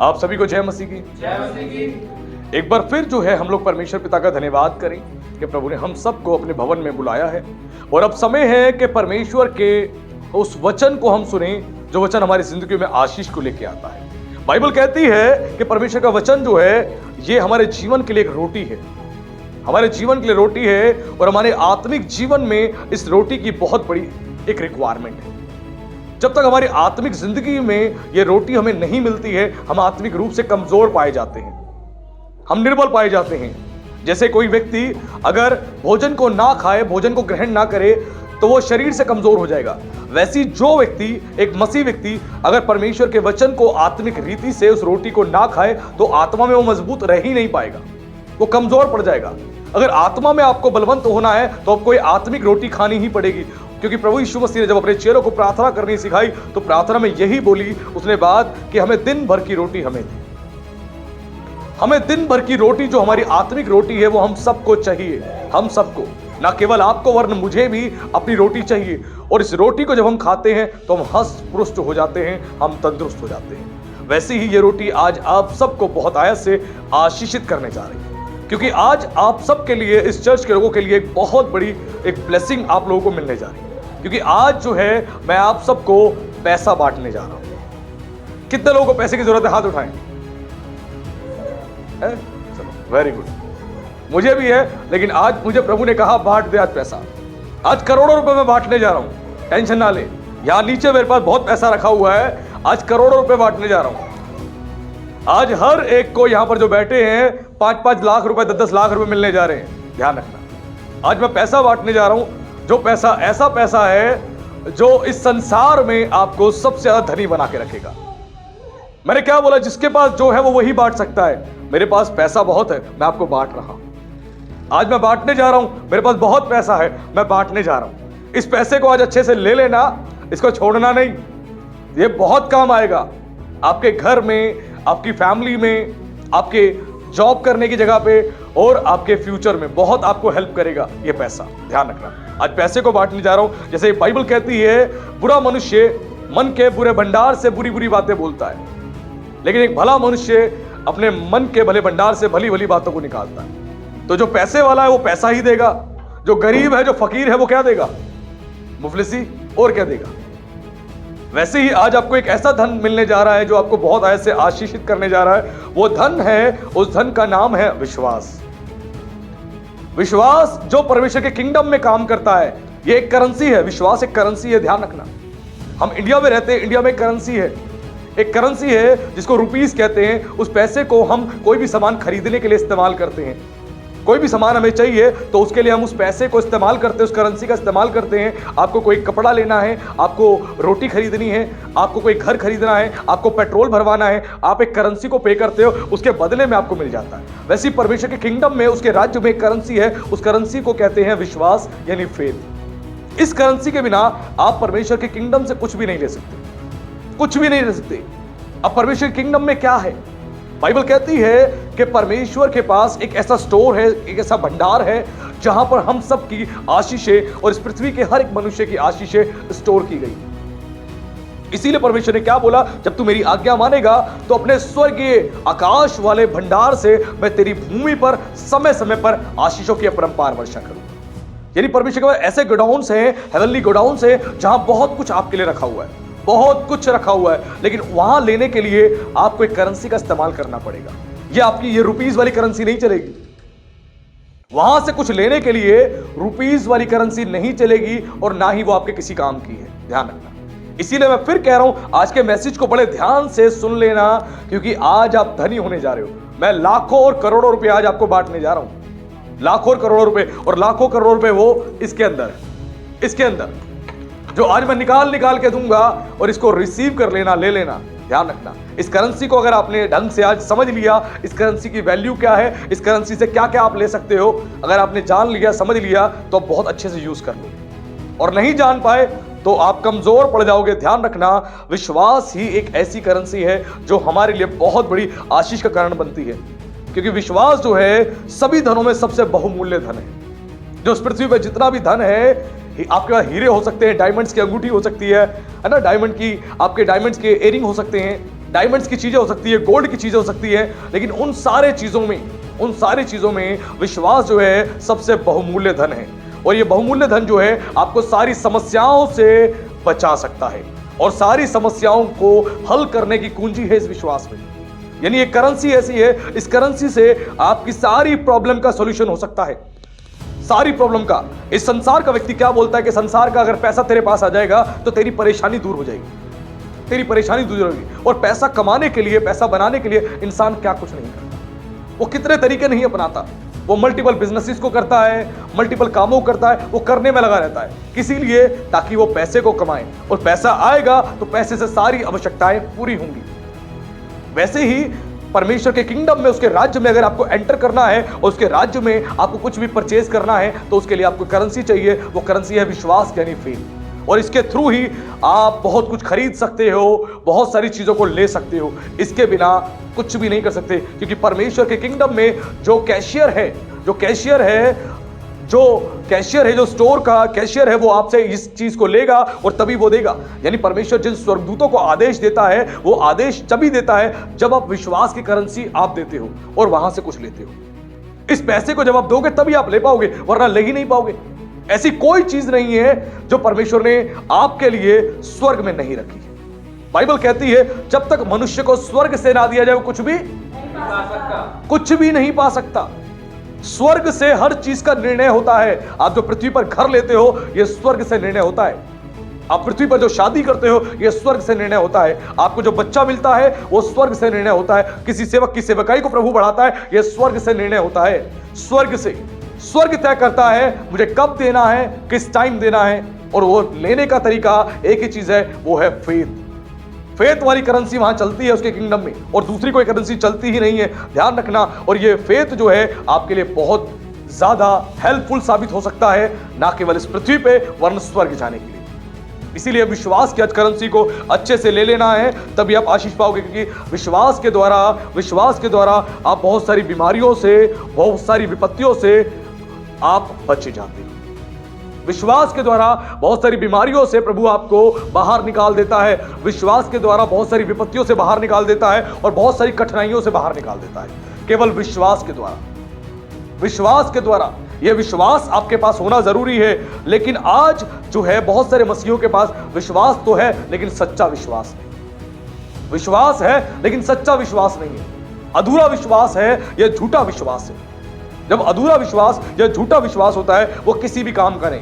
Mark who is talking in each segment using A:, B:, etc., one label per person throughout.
A: आप सभी को जय मसीह की।
B: जय मसीह की।
A: एक बार फिर जो है हम लोग परमेश्वर पिता का धन्यवाद करें कि प्रभु ने हम सबको अपने भवन में बुलाया है और अब समय है कि परमेश्वर के उस वचन को हम सुने जो वचन हमारी जिंदगी में आशीष को लेके आता है। बाइबल कहती है कि परमेश्वर का वचन जो है ये हमारे जीवन के लिए एक रोटी है, हमारे जीवन के लिए रोटी है और हमारे आत्मिक जीवन में इस रोटी की बहुत बड़ी एक रिक्वायरमेंट है। जब तक हमारी आत्मिक जिंदगी में ये रोटी हमें नहीं मिलती है, हम आत्मिक रूप से कमजोर पाए जाते हैं, हम निर्बल पाए जाते हैं। जैसे कोई व्यक्ति अगर भोजन को ना खाए, भोजन को ग्रहण ना करे तो वो शरीर से कमजोर हो जाएगा। वैसी जो व्यक्ति, एक मसीह व्यक्ति अगर परमेश्वर के वचन को आत्मिक रीति से उस रोटी को ना खाए तो आत्मा में वो मजबूत रह ही नहीं पाएगा, वो कमजोर पड़ जाएगा। अगर आत्मा में आपको बलवंत होना है तो आपको ये आत्मिक रोटी खानी ही पड़ेगी, क्योंकि प्रभु यीशु मसीह ने जब अपने चेलों को प्रार्थना करनी सिखाई तो प्रार्थना में यही बोली उसने बात कि हमें दिन भर की रोटी हमें दी। हमें दिन भर की रोटी जो हमारी आत्मिक रोटी है वो हम सबको चाहिए, हम सबको, ना केवल आपको वरन मुझे भी अपनी रोटी चाहिए। और इस रोटी को जब हम खाते हैं तो हम हष्ट पुष्ट हो जाते हैं, हम तंदुरुस्त हो जाते हैं। वैसे ही ये रोटी आज आप सबको बहुत आयत से आशीषित करने जा रही है, क्योंकि आज आप सबके लिए, इस चर्च के लोगों के लिए एक बहुत बड़ी एक ब्लेसिंग आप लोगों को मिलने जा रही है। क्योंकि आज जो है मैं आप सबको पैसा बांटने जा रहा हूं। कितने लोगों को पैसे की जरूरत है? हाथ उठाएं। चलो, वेरी गुड। मुझे भी है, लेकिन आज मुझे प्रभु ने कहा बांट दे आज पैसा। आज करोड़ों रुपए मैं बांटने जा रहा हूं, टेंशन ना ले। यहां नीचे मेरे पास बहुत पैसा रखा हुआ है, आज करोड़ों रुपए बांटने जा रहा हूं। आज हर एक को यहां पर जो बैठे हैं 5-5 लाख रुपए, 10-10 लाख रुपए मिलने जा रहे हैं। ध्यान रखना, आज मैं पैसा बांटने जा रहा हूं, जो पैसा ऐसा पैसा है जो इस संसार में आपको सबसे ज्यादा धनी बना के रखेगा। मैंने क्या बोला? जिसके पास जो है वो वही बांट सकता है। मेरे पास पैसा बहुत है, मैं आपको बांट रहा हूं। आज मैं बांटने जा रहा हूं, मेरे पास बहुत पैसा है, मैं बांटने जा रहा हूं। इस पैसे को आज अच्छे से ले लेना, इसको छोड़ना नहीं। ये बहुत काम आएगा आपके घर में, आपकी फैमिली में, आपके जॉब करने की जगह पे और आपके फ्यूचर में बहुत आपको हेल्प करेगा ये पैसा। ध्यान रखना, आज पैसे को बांटने जा रहा हूं। जैसे बाइबल कहती है बुरा मनुष्य मन के बुरे भंडार से बुरी बुरी बातें बोलता है, लेकिन एक भला मनुष्य अपने मन के भले भंडार से भली भली बातों को निकालता है। तो जो पैसे वाला है वो पैसा ही देगा, जो गरीब है, जो फकीर है, वो क्या देगा? मुफलिसी, और क्या देगा? वैसे ही आज आपको एक ऐसा धन मिलने जा रहा है जो आपको बहुत आयत से आशीषित करने जा रहा है। वो धन है, उस धन का नाम है विश्वास। विश्वास जो परमेश्वर के किंगडम में काम करता है, ये एक करेंसी है। विश्वास एक करेंसी है, ध्यान रखना। हम इंडिया में रहते हैं, इंडिया में एक करेंसी है, एक करेंसी है जिसको रुपीस कहते हैं। उस पैसे को हम कोई भी सामान खरीदने के लिए इस्तेमाल करते हैं। कोई भी सामान हमें चाहिए तो उसके लिए हम उस पैसे को इस्तेमाल करते हैं, उस करेंसी का इस्तेमाल करते हैं। आपको कोई कपड़ा लेना है, आपको रोटी खरीदनी है, आपको कोई घर खरीदना है, आपको पेट्रोल भरवाना है, आप एक करेंसी को पे करते हो, उसके बदले में आपको मिल जाता है। वैसे ही परमेश्वर के किंगडम में, उसके राज्य में एक करेंसी है, उस करेंसी को कहते हैं विश्वास, यानी फेथ। इस करेंसी के बिना आप परमेश्वर के किंगडम से कुछ भी नहीं ले सकते, कुछ भी नहीं ले सकते। अब परमेश्वर के किंगडम में क्या है? बाइबल कहती है कि परमेश्वर के पास एक ऐसा स्टोर है, एक ऐसा भंडार है जहां पर हम सब की आशीषें और इस पृथ्वी के हर एक मनुष्य की आशीषें स्टोर की गई। इसीलिए परमेश्वर ने क्या बोला? जब तू मेरी आज्ञा मानेगा तो अपने स्वर्गीय आकाश वाले भंडार से मैं तेरी भूमि पर समय समय पर आशीषों की अपरंपार वर्षा करूंगा। यानी परमेश्वर के पास ऐसे गोडाउन्स हैं, हेवनली गोडाउन्स हैं, जहां बहुत कुछ आपके लिए रखा हुआ है, बहुत कुछ रखा हुआ है। लेकिन वहां लेने के लिए आपको एक करेंसी का इस्तेमाल करना पड़ेगा। ये आपकी ये रुपीस वाली करेंसी नहीं चलेगी। वहां से कुछ लेने के लिए रुपीस वाली करेंसी नहीं चलेगी और ना ही वो आपके किसी काम की है। ध्यान रखना। इसीलिए मैं फिर कह रहा हूं, आज के मैसेज को बड़े ध्यान से सुन लेना, क्योंकि आज आप धनी होने जा रहे हो। मैं लाखों और करोड़ों रुपए आज आपको बांटने जा रहा हूं, लाखों और करोड़ों रुपए, और लाखों करोड़ रुपए वो इसके अंदर है, इसके अंदर जो आज मैं निकाल के दूंगा, और इसको रिसीव कर लेना, ले लेना। ध्यान रखना, इस करेंसी को अगर आपने ढंग से आज समझ लिया, इस करेंसी की वैल्यू क्या है, इस करेंसी से क्या क्या आप ले सकते हो, अगर आपने जान लिया, समझ लिया, तो आप बहुत अच्छे से यूज कर लो। और नहीं जान पाए तो आप कमजोर पड़ जाओगे। ध्यान रखना, विश्वास ही एक ऐसी करेंसी है जो हमारे लिए बहुत बड़ी आशीष का कारण बनती है। क्योंकि विश्वास जो है सभी धनों में सबसे बहुमूल्य धन है। जो इस पृथ्वी पर जितना भी धन है, आपके पास हीरे हो सकते हैं, डायमंड्स की अंगूठी हो सकती है ना, डायमंड की, आपके डायमंड्स के एयरिंग हो सकते हैं, डायमंड्स की चीजें हो सकती है, गोल्ड की चीजें हो सकती है, लेकिन उन सारी चीजों में विश्वास जो है सबसे बहुमूल्य धन है। और ये बहुमूल्य धन जो है आपको सारी समस्याओं से बचा सकता है और सारी समस्याओं को हल करने की कुंजी है इस विश्वास में। यानी ये करेंसी ऐसी है, इस करेंसी से आपकी सारी प्रॉब्लम का सॉल्यूशन हो सकता है, सारी प्रॉब्लम का। इस संसार का व्यक्ति क्या बोलता है कि संसार का अगर पैसा तेरे पास आ जाएगा तो तेरी परेशानी दूर हो जाएगी, तेरी परेशानी दूर होगी। और पैसा कमाने के लिए, पैसा बनाने के लिए इंसान क्या कुछ नहीं करता, वो कितने तरीके नहीं अपनाता। वो मल्टीपल बिजनेसेस को करता है, मल्टीपल कामों को करता है, वो करने में लगा रहता है, किसी लिए ताकि वो पैसे को कमाए। और पैसा आएगा तो पैसे से सारी आवश्यकताएं पूरी होंगी। वैसे ही परमेश्वर के किंगडम में, उसके राज्य में अगर आपको एंटर करना है और उसके राज्य में आपको कुछ भी परचेज करना है तो उसके लिए आपको करेंसी चाहिए। वो करेंसी है विश्वास, यानी फेथ। और इसके थ्रू ही आप बहुत कुछ खरीद सकते हो, बहुत सारी चीजों को ले सकते हो। इसके बिना कुछ भी नहीं कर सकते, क्योंकि परमेश्वर के किंगडम में जो कैशियर है, जो स्टोर का कैशियर है, वो आपसे इस चीज को लेगा और तभी वो देगा। यानी परमेश्वर जिन स्वर्गदूतों को आदेश देता है, वो आदेश तभी देता है जब आप विश्वास की करेंसी आप देते हो और वहां से कुछ लेते हो। इस पैसे को जब आप दोगे तभी आप ले पाओगे, वरना ले ही नहीं पाओगे। ऐसी कोई चीज नहीं है जो परमेश्वर ने आपके लिए स्वर्ग में नहीं रखी है। बाइबल कहती है जब तक मनुष्य को स्वर्ग से ना दिया जाए वो कुछ भी नहीं पा सकता। स्वर्ग से हर चीज का निर्णय होता है। आप जो पृथ्वी पर घर लेते हो, यह स्वर्ग से निर्णय होता है। आप पृथ्वी पर जो शादी करते हो, यह स्वर्ग से निर्णय होता है। आपको जो बच्चा मिलता है वो स्वर्ग से निर्णय होता है। किसी सेवक की सेवकाई को प्रभु बढ़ाता है, यह स्वर्ग से निर्णय होता है। स्वर्ग तय करता है मुझे कब देना है, किस टाइम देना है, और वो लेने का तरीका एक ही चीज है, वो है फेथ वाली करेंसी वहां चलती है उसके किंगडम में, और दूसरी कोई करेंसी चलती ही नहीं है, ध्यान रखना। और ये फेथ जो है आपके लिए बहुत ज्यादा हेल्पफुल साबित हो सकता है, ना केवल इस पृथ्वी पे वरन स्वर्ग जाने के लिए। इसीलिए विश्वास की करेंसी को अच्छे से ले लेना है, तभी आप आशीष पाओगे। क्योंकि विश्वास के द्वारा आप बहुत सारी बीमारियों से, बहुत सारी विपत्तियों से आप बच जाते हो। विश्वास के द्वारा बहुत सारी बीमारियों से प्रभु आपको बाहर निकाल देता है। विश्वास के द्वारा बहुत सारी विपत्तियों से बाहर निकाल देता है और बहुत सारी कठिनाइयों से बाहर निकाल देता है, केवल विश्वास के द्वारा। यह विश्वास आपके पास होना जरूरी है। लेकिन आज जो है बहुत सारे मसीहियों के पास विश्वास तो है लेकिन सच्चा विश्वास नहीं। विश्वास है लेकिन सच्चा विश्वास नहीं है। अधूरा विश्वास है, यह झूठा विश्वास है। जब अधूरा विश्वास या झूठा विश्वास होता है वो किसी भी काम का नहीं।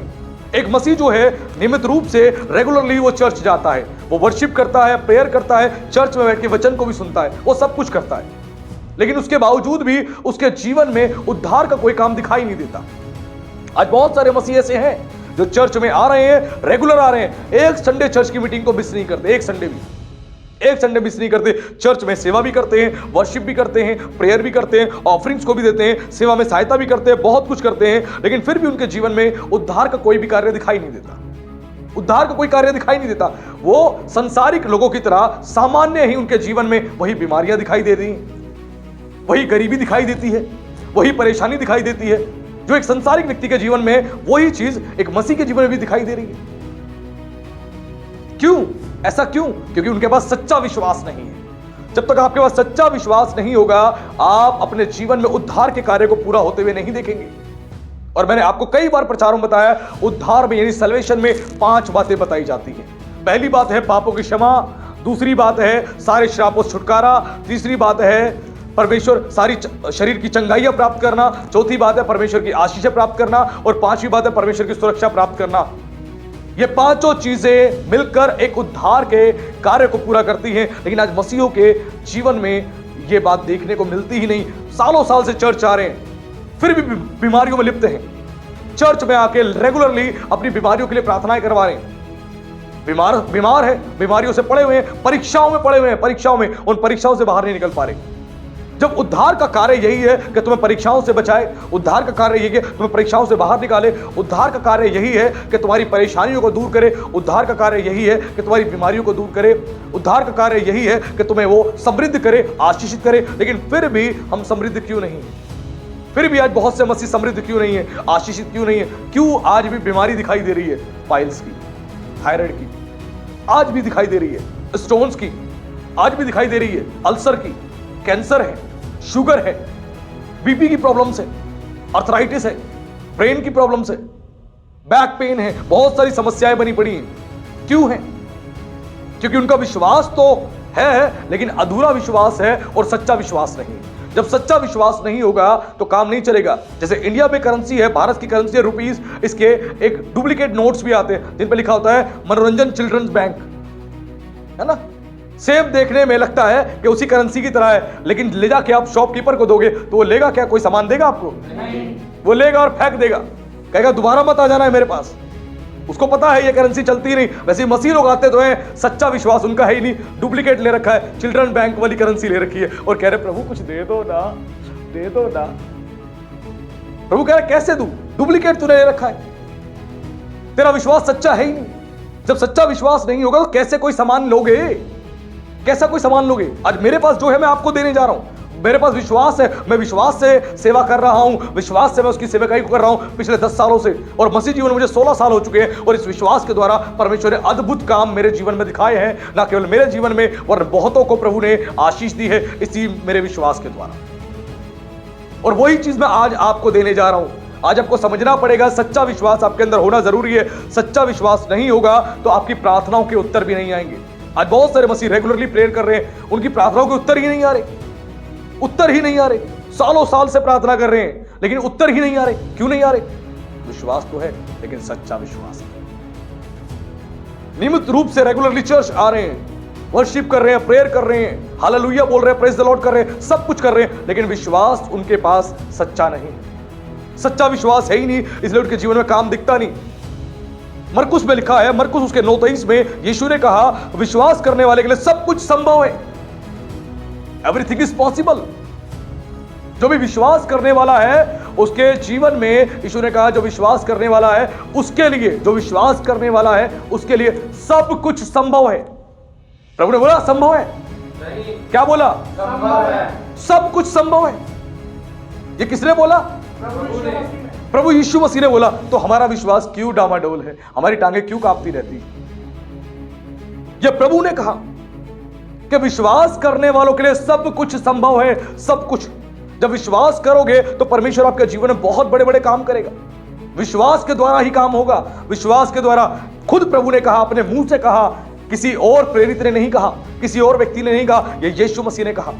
A: एक मसीह जो है नियमित रूप से रेगुलरली वो चर्च जाता है, वो वर्शिप करता है, प्रेयर करता है, चर्च में बैठ के वचन को भी सुनता है, वो सब कुछ करता है, लेकिन उसके बावजूद भी उसके जीवन में उद्धार का कोई काम दिखाई नहीं देता। आज बहुत सारे मसीह ऐसे हैं जो चर्च में आ रहे हैं, रेगुलर आ रहे हैं, एक संडे चर्च की मीटिंग को मिस नहीं करते, एक संडे मिस नहीं करते, चर्च में सेवा भी करते हैं, वर्शिप भी करते हैं, प्रेयर भी करते हैं, ऑफरिंग्स को भी देते हैं, सेवा में सहायता भी करते हैं, बहुत कुछ करते हैं, लेकिन फिर भी उनके जीवन में उद्धार का कोई भी कार्य दिखाई नहीं देता। वो संसारिक लोगों की तरह सामान्य ही उनके जीवन में वही बीमारियां दिखाई दे रही हैं, वही गरीबी दिखाई देती है, वही परेशानी दिखाई देती है, जो एक संसारिक व्यक्ति के जीवन में वही चीज एक मसीह के जीवन में भी दिखाई दे रही है। क्यों? ऐसा क्यों? क्योंकि उनके पास सच्चा विश्वास नहीं है। जब तक आपके पास सच्चा विश्वास नहीं होगा, आप अपने जीवन में उद्धार के कार्य को पूरा होते हुए नहीं देखेंगे। और मैंने आपको कई बार प्रचारों में बताया, उद्धार में यानी सल्वेशन में 5 बातें बताई जाती हैं। पहली बात है पापों की क्षमा, दूसरी बात है सारे श्रापों से छुटकारा, तीसरी बात है परमेश्वर सारी शरीर की चंगाइयां प्राप्त करना, चौथी बात है परमेश्वर की आशीषें प्राप्त करना, और 5वीं बात है परमेश्वर की सुरक्षा प्राप्त करना। ये 5 चीजें मिलकर एक उद्धार के कार्य को पूरा करती हैं। लेकिन आज मसीहों के जीवन में ये बात देखने को मिलती ही नहीं। सालों साल से चर्च आ रहे हैं, फिर भी बीमारियों में लिप्त हैं। चर्च में आके रेगुलरली अपनी बीमारियों के लिए प्रार्थनाएं करवा रहे हैं। बीमार है, बीमारियों से पड़े हुए हैं, परीक्षाओं में पड़े हुए हैं, उन परीक्षाओं से बाहर नहीं निकल पा रहे। जब उद्धार का कार्य यही है कि तुम्हें परीक्षाओं से बचाए, उद्धार का कार्य यही है तुम्हें परीक्षाओं से बाहर निकाले, उद्धार का कार्य यही है कि तुम्हारी परेशानियों को दूर करे, उद्धार का कार्य यही है कि तुम्हारी बीमारियों को दूर करे, उद्धार का कार्य यही है कि तुम्हें वो समृद्ध करे, आशीषित करे। लेकिन फिर भी हम समृद्ध क्यों नहीं? फिर भी आज बहुत से मसीह समृद्ध क्यों नहीं है, आशीषित क्यों नहीं है? क्यों आज भी बीमारी दिखाई दे रही है? पाइल्स की, थायराइड की आज भी दिखाई दे रही है, स्टोन्स की, आज भी दिखाई दे रही है, अल्सर की, कैंसर है, शुगर है, बीपी की प्रॉब्लम्स है, अर्थराइटिस है, ब्रेन की प्रॉब्लम्स है, बैक पेन है, बहुत सारी समस्याएं बनी पड़ी हैं। क्यों है? क्योंकि उनका विश्वास तो है लेकिन अधूरा विश्वास है और सच्चा विश्वास नहीं। जब सच्चा विश्वास नहीं होगा तो काम नहीं चलेगा। जैसे इंडिया में करेंसी है, भारत की करेंसी है रुपीस, इसके एक डुप्लीकेट नोट्स भी आते हैं जिन पर लिखा होता है मनोरंजन चिल्ड्रंस बैंक, है ना। सेम देखने में लगता है कि उसी करेंसी की तरह है, लेकिन ले जाके आप शॉपकीपर को दोगे तो वो लेगा क्या? कोई सामान देगा आपको? नहीं। वो लेगा और फेंक देगा, कहेगा दोबारा मत आ जाना है मेरे पास। उसको पता है ये करेंसी चलती ही नहीं। वैसे मसीह लोग आते तो हैं, सच्चा विश्वास उनका है ही नहीं, डुप्लीकेट ले रखा है, चिल्ड्रन बैंक वाली करेंसी ले रखी है और कह रहे प्रभु कुछ दे दो ना, दे दो ना। प्रभु कह रहे कैसे दूं? डुप्लीकेट तूने ले रखा है, तेरा विश्वास सच्चा है ही नहीं। जब सच्चा विश्वास नहीं होगा तो कैसे कोई सामान लोगे? कैसा कोई सामान लोगे? आज मेरे पास जो है मैं आपको देने जा रहा हूं। मेरे पास विश्वास है, मैं विश्वास से सेवा कर रहा हूं, विश्वास से मैं उसकी सेवकाई को कर रहा हूं पिछले 10 सालों से, और मसीह जीवन में मुझे 16 साल हो चुके हैं। और इस विश्वास के द्वारा परमेश्वर ने अद्भुत काम मेरे जीवन में दिखाए हैं, ना केवल मेरे जीवन में वरन बहुतों को प्रभु ने आशीष दी है इसी मेरे विश्वास के द्वारा। और वही चीज मैं आज आपको देने जा रहा हूं। आज आपको समझना पड़ेगा, सच्चा विश्वास आपके अंदर होना जरूरी है। सच्चा विश्वास नहीं होगा तो आपकी प्रार्थनाओं के उत्तर भी नहीं आएंगे। आज बहुत सारे मसीह रेगुलरली प्रेयर कर रहे हैं, उनकी प्रार्थनाओं के उत्तर ही नहीं आ रहे, उत्तर ही नहीं आ रहे। सालों साल से प्रार्थना कर रहे हैं लेकिन उत्तर ही नहीं आ रहे। क्यों नहीं आ रहे? विश्वास तो है लेकिन सच्चा विश्वास है। नियमित रूप से रेगुलरली चर्च आ रहे हैं, वर्शिप कर रहे हैं, प्रेयर कर रहे हैं, हालेलुया बोल रहे हैं, प्रेज द लॉर्ड कर रहे हैं, सब कुछ कर रहे हैं, लेकिन विश्वास उनके पास सच्चा नहीं। सच्चा विश्वास है ही नहीं, इसलिए उनके जीवन में काम दिखता नहीं। मरकुस में लिखा है, मरकुस उसके 9:23 में यीशु ने कहा विश्वास करने वाले के लिए सब कुछ संभव है। Everything is possible. जो भी विश्वास करने वाला है उसके जीवन में, यीशु ने कहा जो विश्वास करने वाला है उसके लिए, जो विश्वास करने वाला है उसके लिए सब कुछ संभव है। प्रभु ने बोला संभव है नहीं। क्या बोला? संभव है। सब कुछ संभव है। ये किसने बोला? प्रभु यीशु मसीह ने बोला। तो हमारा विश्वास क्यों डामाडोल है? हमारी टांगे क्यों कांपती रहती? ये प्रभु ने कहा कि विश्वास करने वालों के लिए सब कुछ संभव है। सब कुछ। जब विश्वास करोगे तो परमेश्वर आपके जीवन में बहुत बड़े बड़े काम करेगा। विश्वास के द्वारा ही काम होगा। विश्वास के द्वारा, खुद प्रभु ने कहा, अपने मुंह से कहा, किसी और प्रेरित ने नहीं कहा, किसी और व्यक्ति ने नहीं कहा, यह यीशु मसीह ने कहा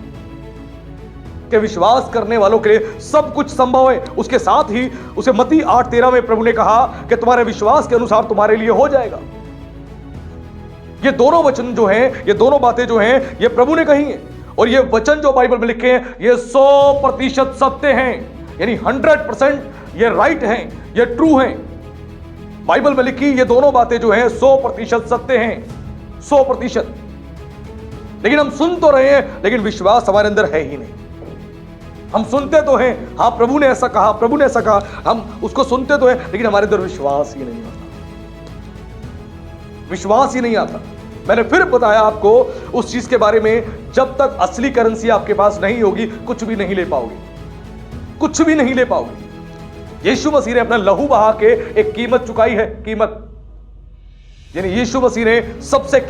A: कि विश्वास करने वालों के लिए सब कुछ संभव है। उसके साथ ही उसे मत्ती 8:13 में प्रभु ने कहा कि तुम्हारे विश्वास के अनुसार तुम्हारे लिए हो जाएगा। ये दोनों वचन जो हैं, ये दोनों बातें जो हैं, ये प्रभु ने कही हैं। और ये वचन जो बाइबल में लिखे हैं ये 100% सत्य हैं, यानी 100% ये राइट हैं, ये ट्रू हैं। बाइबल में लिखी ये दोनों बातें जो हैं 100% सत्य हैं, 100%। लेकिन हम सुन तो रहे हैं लेकिन विश्वास हमारे अंदर है ही नहीं। हम सुनते तो हैं, हाँ प्रभु ने ऐसा कहा, प्रभु ने ऐसा कहा, हम उसको सुनते तो हैं लेकिन हमारे अंदर विश्वास ही नहीं आता। विश्वास ही नहीं आता। मैंने फिर बताया आपको उस चीज के बारे में, जब तक असली करेंसी आपके पास नहीं होगी कुछ भी नहीं ले पाओगे, कुछ भी नहीं ले पाओगे। यीशु मसीह ने अपना लहू बहा के एक कीमत चुकाई है। कीमत यानी यीशु मसीह ने सबसे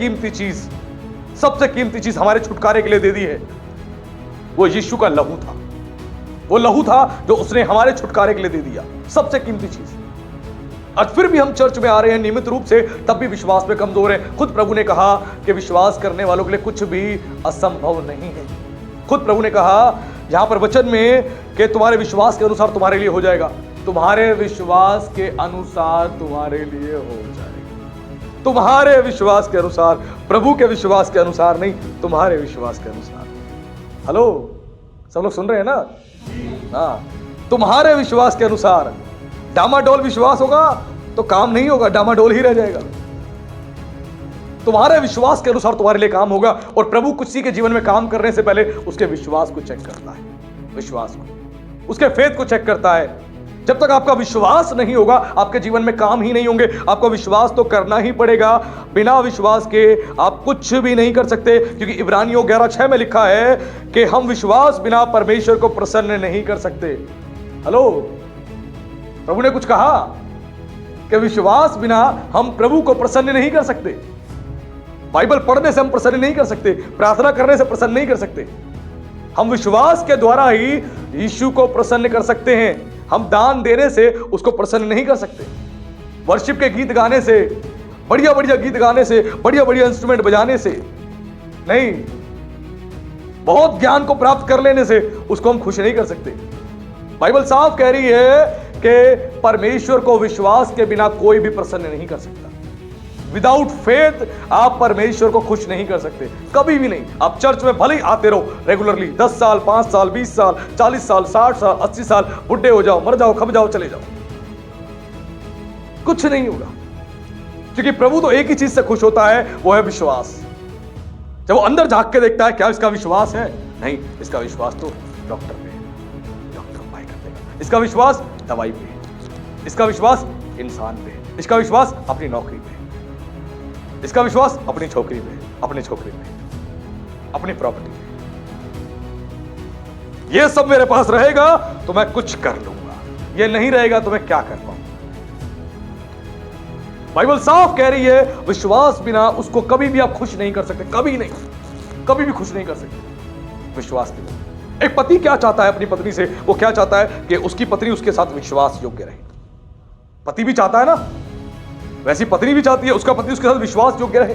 A: कीमती चीज हमारे छुटकारे के लिए दे दी है। वो यीशु का लहू था। वो लहू था जो उसने हमारे छुटकारे के लिए दे दिया, सबसे कीमती चीज। आज फिर भी हम चर्च में आ रहे हैं नियमित रूप से, तब भी विश्वास में कमजोर है। खुद प्रभु ने कहा कि विश्वास करने वालों के लिए कुछ भी असंभव नहीं है। खुद प्रभु ने कहा यहां पर वचन में कि तुम्हारे विश्वास के अनुसार तुम्हारे लिए हो जाएगा। तुम्हारे विश्वास के अनुसार तुम्हारे लिए हो जाएगा। तुम्हारे विश्वास के अनुसार, प्रभु के विश्वास के अनुसार नहीं, तुम्हारे विश्वास के अनुसार। हेलो, सब लोग सुन रहे हैं ना? हाँ, तुम्हारे विश्वास के अनुसार। डामाडोल विश्वास होगा तो काम नहीं होगा, डामाडोल ही रह जाएगा। तुम्हारे विश्वास के अनुसार तुम्हारे लिए काम होगा। और प्रभु किसी के जीवन में काम करने से पहले उसके विश्वास को चेक करता है, विश्वास को, उसके फेथ को चेक करता है। जब तक आपका विश्वास नहीं होगा आपके जीवन में काम ही नहीं होंगे। आपको विश्वास तो करना ही पड़ेगा। बिना विश्वास के आप कुछ भी नहीं कर सकते, क्योंकि इब्रानियों 11:6 में लिखा है कि हम विश्वास बिना परमेश्वर को प्रसन्न नहीं कर सकते। हेलो, प्रभु ने कुछ कहा कि विश्वास बिना हम प्रभु को प्रसन्न नहीं कर सकते। बाइबल पढ़ने से हम प्रसन्न नहीं कर सकते, प्रार्थना करने से प्रसन्न नहीं कर सकते। हम विश्वास के द्वारा ही यीशु को प्रसन्न कर सकते हैं। हम दान देने से उसको प्रसन्न नहीं कर सकते। वर्शिप के गीत गाने से, बढ़िया बढ़िया गीत गाने से, बढ़िया बढ़िया इंस्ट्रूमेंट बजाने से नहीं, बहुत ज्ञान को प्राप्त कर लेने से उसको हम खुश नहीं कर सकते। बाइबल साफ कह रही है कि परमेश्वर को विश्वास के बिना कोई भी प्रसन्न नहीं कर सकता। विदाउट फेथ आप परमेश्वर को खुश नहीं कर सकते, कभी भी नहीं। आप चर्च में भले ही आते रहो रेगुलरली, 10 साल, 5 साल, 20 साल, 40 साल, 60 साल, 80 साल, बुढ़े हो जाओ, मर जाओ, खप जाओ, चले जाओ, कुछ नहीं होगा। क्योंकि प्रभु तो एक ही चीज से खुश होता है, वो है विश्वास। जब वो अंदर झांक के देखता है, क्या इसका विश्वास है? नहीं, इसका विश्वास तो डॉक्टर पे, डॉक्टर उपाय कर देगा। इसका विश्वास दवाई पे, इसका विश्वास इंसान पे, इसका विश्वास अपनी नौकरी पे, इसका विश्वास अपनी छोकरी पे, अपने छोकरे पे, अपनी प्रॉपर्टी पे। ये सब मेरे पास रहेगा तो मैं कुछ कर लूंगा, ये नहीं रहेगा तो मैं क्या कर पाऊंगा। बाइबल साफ कह रही है विश्वास बिना उसको कभी भी आप खुश नहीं कर सकते, कभी नहीं, कभी भी खुश नहीं कर सकते विश्वास के बिना। एक पति क्या चाहता है अपनी पत्नी से? वो क्या चाहता है कि उसकी पत्नी उसके साथ विश्वास योग्य रहे। पति भी चाहता है ना, वैसी पत्नी भी चाहती है उसका पति उसके साथ विश्वास योग्य रहे।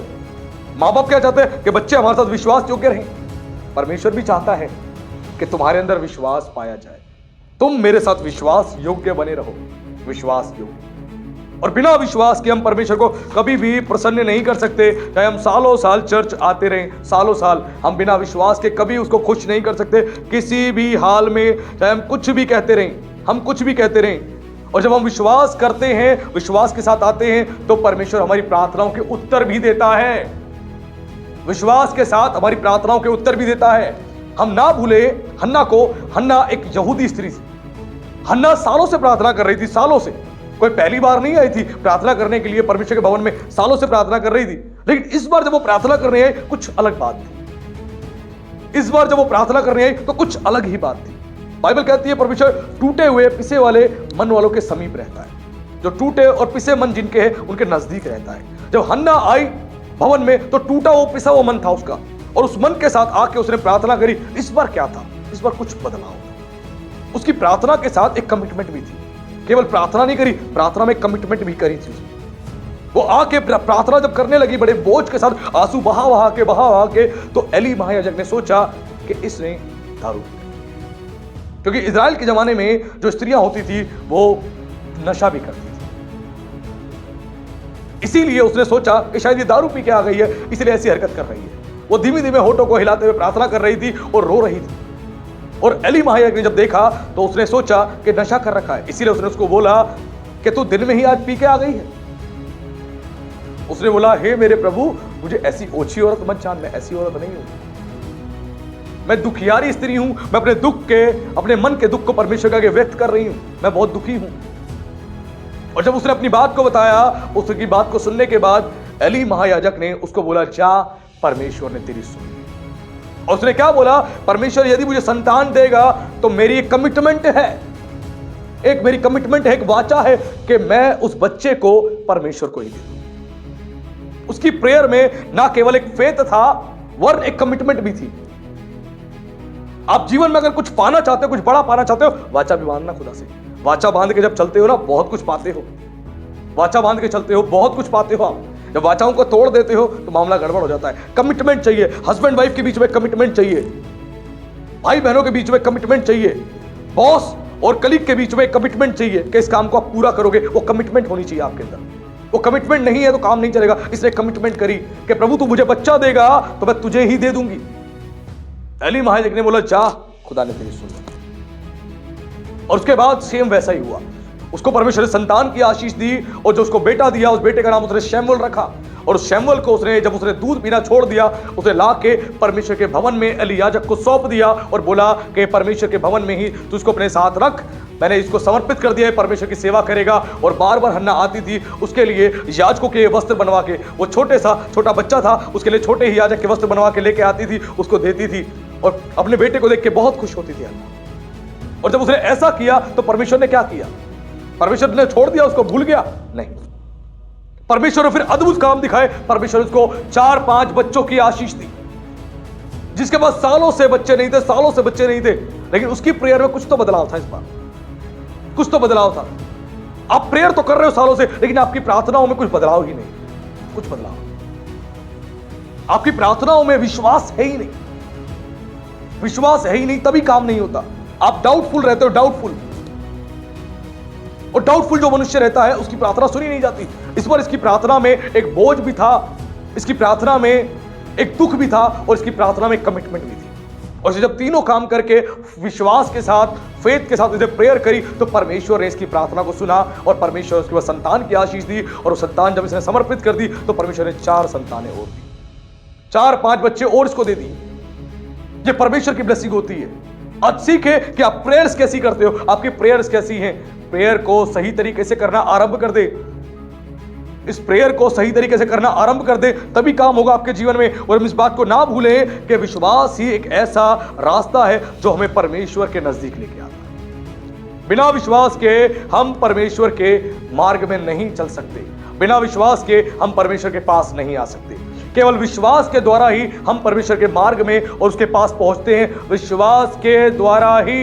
A: मां बाप क्या चाहते हैं कि बच्चे हमारे साथ विश्वास योग्य रहें। परमेश्वर भी चाहता है कि तुम्हारे अंदर विश्वास पाया जाए, तुम मेरे साथ विश्वास योग्य बने रहो, विश्वास योग्य। और बिना विश्वास के हम परमेश्वर को कभी भी प्रसन्न नहीं कर सकते। चाहे हम सालों साल चर्च आते रहें, सालों साल, हम बिना विश्वास के कभी उसको खुश नहीं कर सकते किसी भी हाल में। चाहे हम कुछ भी कहते रहें, हम कुछ भी कहते रहें, और जब हम विश्वास करते हैं, विश्वास के साथ आते हैं, तो परमेश्वर हमारी प्रार्थनाओं के उत्तर भी देता है। विश्वास के साथ हमारी प्रार्थनाओं के उत्तर भी देता है। हम ना भूले हन्ना को। हन्ना एक यहूदी स्त्री थी। हन्ना सालों से प्रार्थना कर रही थी, सालों से। कोई पहली बार नहीं आई थी प्रार्थना करने के लिए परमेश्वर के भवन में, सालों से प्रार्थना कर रही थी। लेकिन इस बार जब वो प्रार्थना करने आई, कुछ अलग बात थी। इस बार जब वो प्रार्थना करने आई तो कुछ अलग ही बात थी। बाइबल कहती है परमेश्वर टूटे हुए पिसे वाले मन वालों के समीप रहता है। जो टूटे और पिसे मन जिनके हैं उनके नजदीक रहता है। जब हन्ना आई भवन में तो टूटा वो पिसा वो मन था उसका, और उस मन के साथ आके उसने प्रार्थना करी। इस बार क्या था? इस बार कुछ बदलाव था। उसकी प्रार्थना के साथ एक कमिटमेंट भी थी। केवल प्रार्थना नहीं करी, प्रार्थना में कमिटमेंट भी करी थी। वो आके प्रार्थना जब करने लगी बड़े बोझ के साथ, आंसू बहा बहा के, तो एली महायाजक ने सोचा कि इसने दारू, क्योंकि इजराइल के जमाने में जो स्त्रियां होती थी वो नशा भी करती थी। इसीलिए उसने सोचा कि शायद ये दारू पी के आ गई है, इसलिए ऐसी हरकत कर रही है। वो धीमे धीमे होठों को हिलाते हुए प्रार्थना कर रही थी और रो रही थी। और एली महायाजक ने जब देखा तो उसने सोचा कि नशा कर रखा है, इसीलिए उसने उसको बोला कि तू दिन में ही आज पी के आ गई है। उसने बोला, हे मेरे प्रभु, मुझे ऐसी ओछी औरत मत जान, मैं ऐसी औरत नहीं हूं। मैं दुखियारी स्त्री हूं। मैं अपने दुख के, अपने मन के दुख को परमेश्वर के आगे व्यक्त कर रही हूं। मैं बहुत दुखी हूं। और जब उसने अपनी बात को बताया, उसकी बात को सुनने के बाद एली महायाजक ने उसको बोला, जा, परमेश्वर ने तेरी सुनी। और उसने क्या बोला? परमेश्वर यदि मुझे संतान देगा तो मेरी एक कमिटमेंट है, एक मेरी कमिटमेंट है, एक वाचा है कि मैं उस बच्चे को परमेश्वर को ही दे दूं। उसकी प्रेयर में ना केवल एक फेथ था, वरन एक कमिटमेंट भी थी। आप जीवन में अगर कुछ पाना चाहते हो, कुछ बड़ा पाना चाहते हो, वाचा भी बांधना खुदा से। वाचा बांध के जब चलते हो ना, बहुत कुछ पाते हो। वाचा बांध के चलते हो, बहुत कुछ पाते हो आप। जब वाचाओं को तोड़ देते हो तो मामला गड़बड़ हो जाता है। कमिटमेंट चाहिए। हस्बैंड वाइफ के बीच में कमिटमेंट चाहिए, भाई बहनों के बीच में कमिटमेंट चाहिए, बॉस और कलीग के बीच में कमिटमेंट चाहिए कि इस काम को आप पूरा करोगे। वो कमिटमेंट होनी चाहिए आपके अंदर। वो कमिटमेंट नहीं है तो काम नहीं चलेगा। इसने कमिटमेंट करी कि प्रभु तू मुझे बच्चा देगा तो मैं तुझे ही दे दूंगी। एली महायाजक ने बोला, जा, खुदा ने तेरी सुनी। और उसके बाद सेम वैसा ही हुआ। उसको परमेश्वर ने संतान की आशीष दी, और जो उसको बेटा दिया, उस बेटे का नाम उसने शमूएल रखा। और उस शमूएल को उसने, जब उसने दूध पीना छोड़ दिया, उसे ला के परमेश्वर के भवन में एली याजक को सौंप दिया और बोला कि परमेश्वर के भवन में ही तू इसको अपने साथ रख, मैंने इसको समर्पित कर दिया है, परमेश्वर की सेवा करेगा। और बार बार हन्ना आती थी उसके लिए याजकों के वस्त्र बनवा के, वो छोटा बच्चा था, उसके लिए छोटे ही याजक के वस्त्र बनवा के लेके आती थी, उसको देती थी, और अपने बेटे को देख के बहुत खुश होती थी हन्ना। और जब उसने ऐसा किया तो परमेश्वर ने क्या किया? परमेश्वर ने छोड़ दिया, उसको भूल गया? नहीं। परमेश्वर ने फिर अद्भुत काम दिखाए। परमेश्वर ने उसको 4-5 बच्चों की आशीष दी, जिसके पास सालों से बच्चे नहीं थे, सालों से बच्चे नहीं थे, लेकिन उसकी प्रेयर में कुछ तो बदलाव था। इस बार कुछ तो बदलाव था। आप प्रेयर तो कर रहे हो सालों से, लेकिन आपकी प्रार्थनाओं में कुछ बदलाव ही नहीं। कुछ बदलाव, आपकी प्रार्थनाओं में विश्वास है ही नहीं। विश्वास है ही नहीं, तभी काम नहीं होता। आप डाउटफुल रहते हो, डाउटफुल। और डाउटफुल जो मनुष्य रहता है उसकी प्रार्थना सुनी नहीं जाती। इस बार इसकी प्रार्थना में एक बोझ भी था, इसकी प्रार्थना में एक दुख भी था, और इसकी प्रार्थना में कमिटमेंट भी थी। और जब तीनों काम करके विश्वास के साथ, फेथ के साथ इसे प्रेयर करी, तो परमेश्वर ने इसकी प्रार्थना को सुना और परमेश्वर उसके बाद संतान की आशीष दी। और वो संतान जब इसने समर्पित कर दी तो परमेश्वर ने 4 संतानें और दी, 4-5 बच्चे और इसको दे दिए। ये परमेश्वर की ब्लेसिंग होती है। आज सीखे कि आप प्रेयर्स कैसी करते हो, आपकी प्रेयर्स कैसी हैं। प्रेयर को सही तरीके से करना आरंभ कर दे। इस प्रेयर को सही तरीके से करना आरंभ कर दे, तभी काम होगा आपके जीवन में। और हम इस बात को ना भूलें कि विश्वास ही एक ऐसा रास्ता है जो हमें परमेश्वर के नजदीक लेके आता है। बिना विश्वास के हम परमेश्वर के मार्ग में नहीं चल सकते। बिना विश्वास के हम परमेश्वर के पास नहीं आ सकते। केवल विश्वास के द्वारा ही हम परमेश्वर के मार्ग में और उसके पास पहुंचते हैं। विश्वास के द्वारा ही,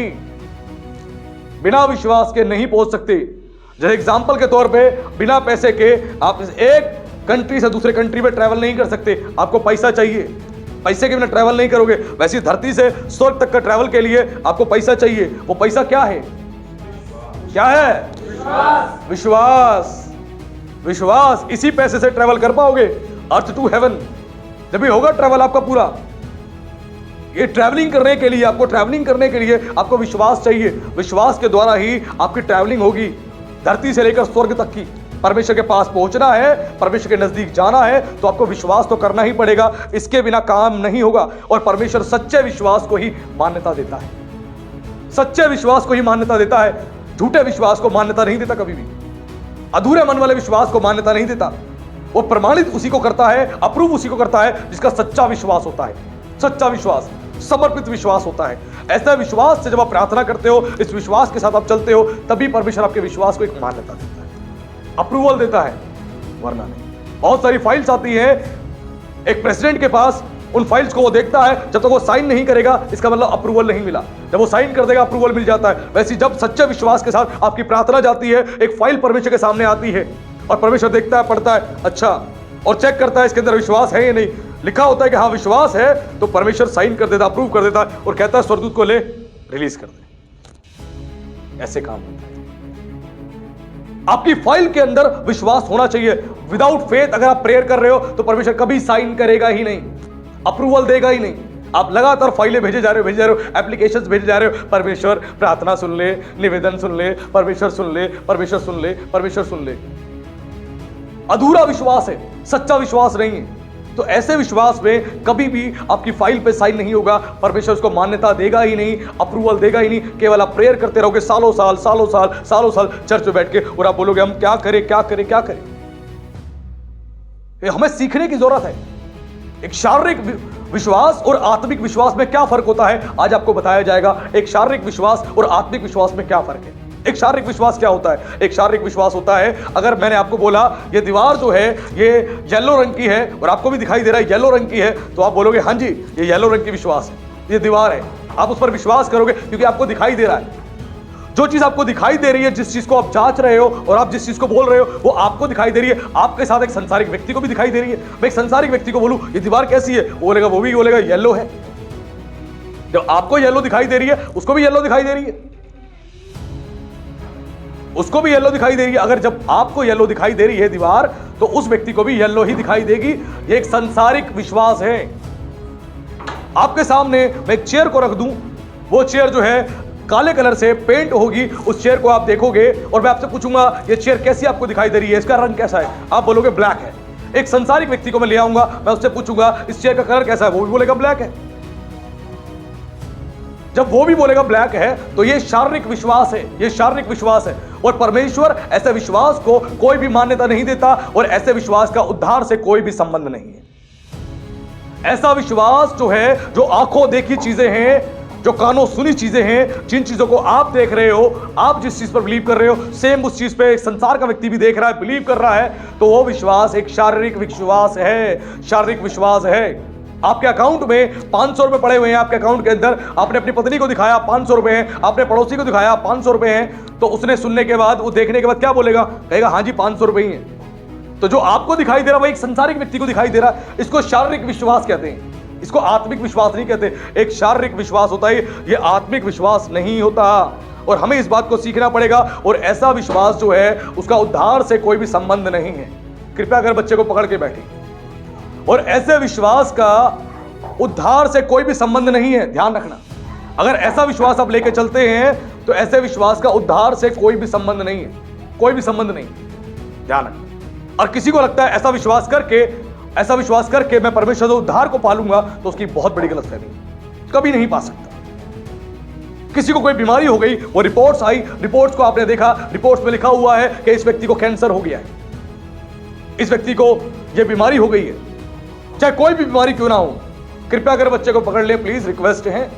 A: बिना विश्वास के नहीं पहुंच सकते। जैसे एग्जांपल के तौर पे, बिना पैसे के आप एक कंट्री से दूसरे कंट्री में ट्रैवल नहीं कर सकते। आपको पैसा चाहिए, पैसे के बिना ट्रैवल नहीं करोगे। वैसे धरती से स्वर्ग तक का ट्रैवल के लिए आपको पैसा चाहिए। वो पैसा क्या है? क्या है? विश्वास। विश्वास, विश्वास। इसी पैसे से ट्रैवल कर पाओगे अर्थ टू हेवन, जब भी होगा ट्रैवल आपका पूरा। ये ट्रैवलिंग करने के लिए, आपको ट्रैवलिंग करने के लिए आपको विश्वास चाहिए। विश्वास के द्वारा ही आपकी ट्रैवलिंग होगी, धरती से लेकर स्वर्ग तक की। परमेश्वर के पास पहुंचना है, परमेश्वर के नजदीक जाना है, तो आपको विश्वास तो करना ही पड़ेगा। इसके बिना काम नहीं होगा। और परमेश्वर सच्चे विश्वास को ही मान्यता देता है। सच्चे विश्वास को ही मान्यता देता है, झूठे विश्वास को मान्यता नहीं देता कभी भी। अधूरे मन वाले विश्वास को मान्यता नहीं देता। वो प्रमाणित उसी को करता है, अप्रूव उसी को करता है जिसका सच्चा विश्वास होता है। सच्चा विश्वास, समर्पित विश्वास होता है। ऐसा विश्वास से जब आप प्रार्थना करते हो, इस विश्वास के साथ आप चलते हो, तभी परमेश्वर आपके विश्वास को एक मान्यता देता है, अप्रूवल देता है, वरना नहीं। बहुत सारी फाइल्स आती हैं एक प्रेसिडेंट के पास, उन फाइल्स को वो देखता है, जब तक वो साइन नहीं करेगा इसका मतलब अप्रूवल नहीं मिला। जब वो साइन कर देगा अप्रूवल मिल जाता है। वैसे जब सच्चे विश्वास के साथ आपकी प्रार्थना जाती है, एक फाइल परमेश्वर के सामने आती है और परमेश्वर देखता है, पढ़ता है, अच्छा, और चेक करता है इसके अंदर विश्वास है या नहीं। लिखा होता है कि हाँ विश्वास है, तो परमेश्वर साइन कर देता, अप्रूव कर देता है और कहता है स्वर्गदूत को ले रिलीज कर दे। ऐसे काम होता है। आपकी फाइल के अंदर विश्वास होना चाहिए। विदाउट फेथ अगर आप प्रेयर कर रहे हो तो परमेश्वर कभी साइन करेगा ही नहीं, अप्रूवल देगा ही नहीं। आप लगातार फाइलें भेजे जा रहे हो, एप्लीकेशंस भेजे जा रहे हो, परमेश्वर प्रार्थना सुन ले, निवेदन सुन ले, परमेश्वर सुन ले, परमेश्वर सुन ले, परमेश्वर सुन ले। अधूरा विश्वास है, सच्चा विश्वास नहीं है। तो ऐसे विश्वास में कभी भी आपकी फाइल पे साइन नहीं होगा, परमेश्वर उसको मान्यता देगा ही नहीं, अप्रूवल देगा ही नहीं। केवल आप प्रेयर करते रहोगे सालों साल, सालों साल, सालों साल चर्च में बैठ के, और आप बोलोगे हम क्या करें, क्या करें, क्या करें। ये हमें सीखने की जरूरत है। एक शारीरिक विश्वास और आत्मिक विश्वास में क्या फर्क होता है, आज आपको बताया जाएगा। एक शारीरिक विश्वास और आत्मिक विश्वास में क्या फर्क है। एक शारीरिक विश्वास क्या होता है? एक शारीरिक विश्वास होता है, अगर मैंने आपको बोला ये दीवार जो है ये येलो रंग की है और आपको भी दिखाई दे रहा है येलो रंग की है, तो आप बोलोगे हाँ जी ये येलो रंग की विश्वास है, ये दीवार है। आप उस पर विश्वास करोगे क्योंकि आपको दिखाई दे रहा है। जो चीज आपको दिखाई दे रही है, जिस चीज को आप जांच रहे हो और आप जिस चीज को बोल रहे हो, वो आपको दिखाई दे रही है। आपके साथ एक संसारिक व्यक्ति को भी दिखाई दे रही है। मैं एक संसारिक व्यक्ति को बोलूं ये दीवार कैसी है, वो बोलेगा, वो भी बोलेगा येलो है। जब आपको येलो दिखाई दे रही है, उसको भी येलो दिखाई दे रही है, उसको भी येलो दिखाई दे रही है। अगर जब आपको येलो दिखाई दे रही है दीवार, तो उस व्यक्ति को भी येलो ही दिखाई देगी। ये एक संसारिक विश्वास है। आपके सामने मैं एक चेयर को रख दूं, वो चेयर जो है काले कलर से पेंट होगी, उस चेयर को आप देखोगे और मैं आपसे पूछूंगा ये चेयर कैसी आपको दिखाई दे रही है, इसका रंग कैसा है, आप बोलोगे ब्लैक है। एक संसारिक व्यक्ति को मैं ले आऊंगा, मैं उससे पूछूंगा इस चेयर का कलर कैसा है, वो भी बोलेगा ब्लैक है। जब वो भी बोलेगा ब्लैक है, तो ये शारीरिक विश्वास है, ये शारीरिक विश्वास है। और परमेश्वर ऐसे विश्वास को कोई भी मान्यता नहीं देता, और ऐसे विश्वास का उद्धार से कोई भी संबंध नहीं है। ऐसा विश्वास जो है, जो आंखों देखी चीजें हैं, जो कानों सुनी चीजें हैं, जिन चीजों को आप देख रहे हो, आप जिस चीज पर बिलीव कर रहे हो, सेम उस चीज पे एक संसार का व्यक्ति भी देख रहा है, बिलीव कर रहा है, तो वो विश्वास एक शारीरिक विश्वास है, शारीरिक विश्वास है। आपके अकाउंट में 500 रुपए पड़े हुए हैं, आपके अकाउंट के अंदर आपने अपनी पत्नी को दिखाया 500 रुपए हैं, आपने पड़ोसी को दिखाया 500 रुपए हैं, तो उसने सुनने के बाद, वो देखने के बाद क्या बोलेगा? कहेगा हाँ जी 500 रुपए ही हैं। तो जो आपको दिखाई दे रहा है वो एक संसारिक व्यक्ति को दिखाई दे रहा है। इसको शारीरिक विश्वास कहते हैं, इसको आत्मिक विश्वास नहीं कहते। एक शारीरिक विश्वास होता है, ये आत्मिक विश्वास नहीं होता। और हमें इस बात को सीखना पड़ेगा। और ऐसा विश्वास जो है उसका उद्धार से कोई भी संबंध नहीं है। कृपया कर बच्चे को पकड़ के बैठे। और ऐसे विश्वास का उद्धार से कोई भी संबंध नहीं है, ध्यान रखना। अगर ऐसा विश्वास आप लेके चलते हैं तो ऐसे विश्वास का उद्धार से कोई भी संबंध नहीं है, कोई भी संबंध नहीं, ध्यान रखना। और किसी को लगता है ऐसा विश्वास करके मैं परमेश्वर के उद्धार को पालूंगा, तो उसकी बहुत बड़ी गलतफहमी, कभी नहीं पा सकता। किसी को कोई बीमारी हो गई, वो रिपोर्ट्स आई, रिपोर्ट्स को आपने देखा, रिपोर्ट्स में लिखा हुआ है कि इस व्यक्ति को कैंसर हो गया है, इस व्यक्ति को यह बीमारी हो गई है, चाहे कोई भी बीमारी क्यों ना हो। कृपया कर बच्चे को पकड़ ले, प्लीज, रिक्वेस्ट है।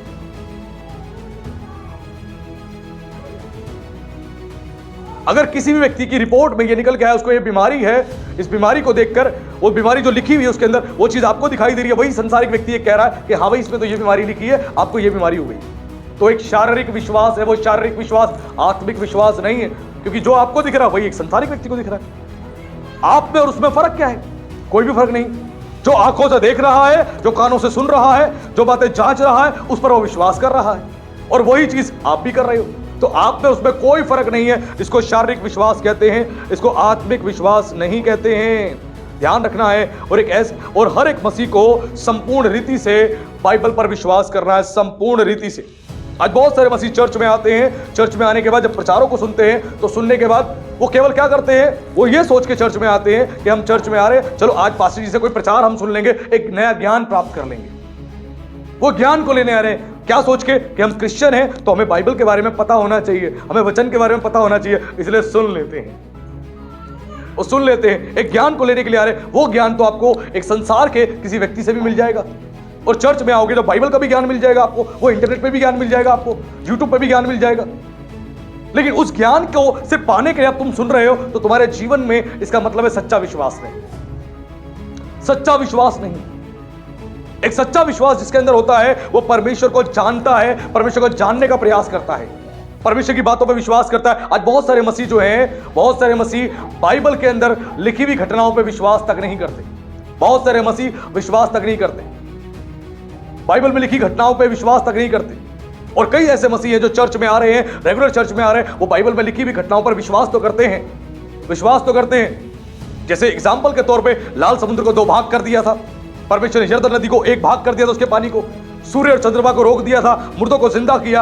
A: अगर किसी भी व्यक्ति की रिपोर्ट में ये निकल के आया उसको ये बीमारी है, इस बीमारी को देखकर, वो बीमारी जो लिखी हुई है उसके अंदर वो चीज आपको दिखाई दे रही है, वही संसारिक व्यक्ति ये कह रहा है कि हाँ भाई इसमें तो ये बीमारी लिखी है, आपको ये बीमारी हो गई, तो एक शारीरिक विश्वास है। वो शारीरिक विश्वास आत्मिक विश्वास नहीं है, क्योंकि जो आपको दिख रहा है वही एक संसारिक व्यक्ति को दिख रहा है। आप में और उसमें फर्क क्या है? कोई भी फर्क नहीं। जो आंखों से देख रहा है, जो कानों से सुन रहा है, जो बातें जांच रहा है, उस पर वो विश्वास कर रहा है, और वही चीज आप भी कर रहे हो। तो आप में उसमें कोई फर्क नहीं है। इसको शारीरिक विश्वास कहते हैं, इसको आत्मिक विश्वास नहीं कहते हैं, ध्यान रखना है। और हर एक मसीह को संपूर्ण रीति से बाइबल पर विश्वास करना है, संपूर्ण रीति से। आज बहुत सारे मसीह चर्च में आते हैं, चर्च में आने के बाद जब प्रचारों को सुनते हैं तो सुनने के बाद वो केवल क्या करते हैं, वो ये सोच के चर्च में आते हैं कि हम चर्च में आ रहे हैं, चलो आज पास्टर जी से कोई प्रचार हम सुन लेंगे, एक नया ज्ञान प्राप्त कर लेंगे। वो ज्ञान को लेने आ रहे हैं क्या सोच के कि हम क्रिश्चियन हैं तो हमें बाइबल के बारे में पता होना चाहिए, हमें वचन के बारे में पता होना चाहिए, इसलिए सुन लेते हैं। वो सुन लेते हैं, एक ज्ञान को लेने के लिए आ रहे हैं। वो ज्ञान तो आपको एक संसार के किसी व्यक्ति से भी मिल जाएगा, और चर्च में आओगे तो बाइबल का भी ज्ञान मिल जाएगा आपको, वो इंटरनेट पे भी ज्ञान मिल जाएगा आपको, यूट्यूब पे भी ज्ञान मिल जाएगा। लेकिन उस ज्ञान को सिर्फ पाने के लिए आप तुम सुन रहे हो तो तुम्हारे जीवन में इसका मतलब है सच्चा विश्वास नहीं, सच्चा विश्वास नहीं। एक सच्चा विश्वास जिसके अंदर होता है वो परमेश्वर को जानता है, परमेश्वर को जानने का प्रयास करता है, परमेश्वर की बातों पर विश्वास करता है। आज बहुत सारे मसीह जो हैं, बहुत सारे मसीह बाइबल के अंदर लिखी हुई घटनाओं पर विश्वास तक नहीं करते, बहुत सारे मसीह विश्वास तक नहीं करते, बाइबल में लिखी घटनाओं पे विश्वास तक नहीं करते। और कई ऐसे मसीह हैं जो चर्च में आ रहे हैं, रेगुलर चर्च में आ रहे हैं, वो बाइबल में लिखी हुई घटनाओं पर विश्वास तो करते हैं, विश्वास तो करते हैं। जैसे एग्जाम्पल के तौर पे लाल समुद्र को 2 भाग कर दिया था, परमेश्वर ने यरदन नदी को 1 भाग कर दिया था, उसके पानी को, सूर्य और चंद्रमा को रोक दिया था, मुर्दों को जिंदा किया,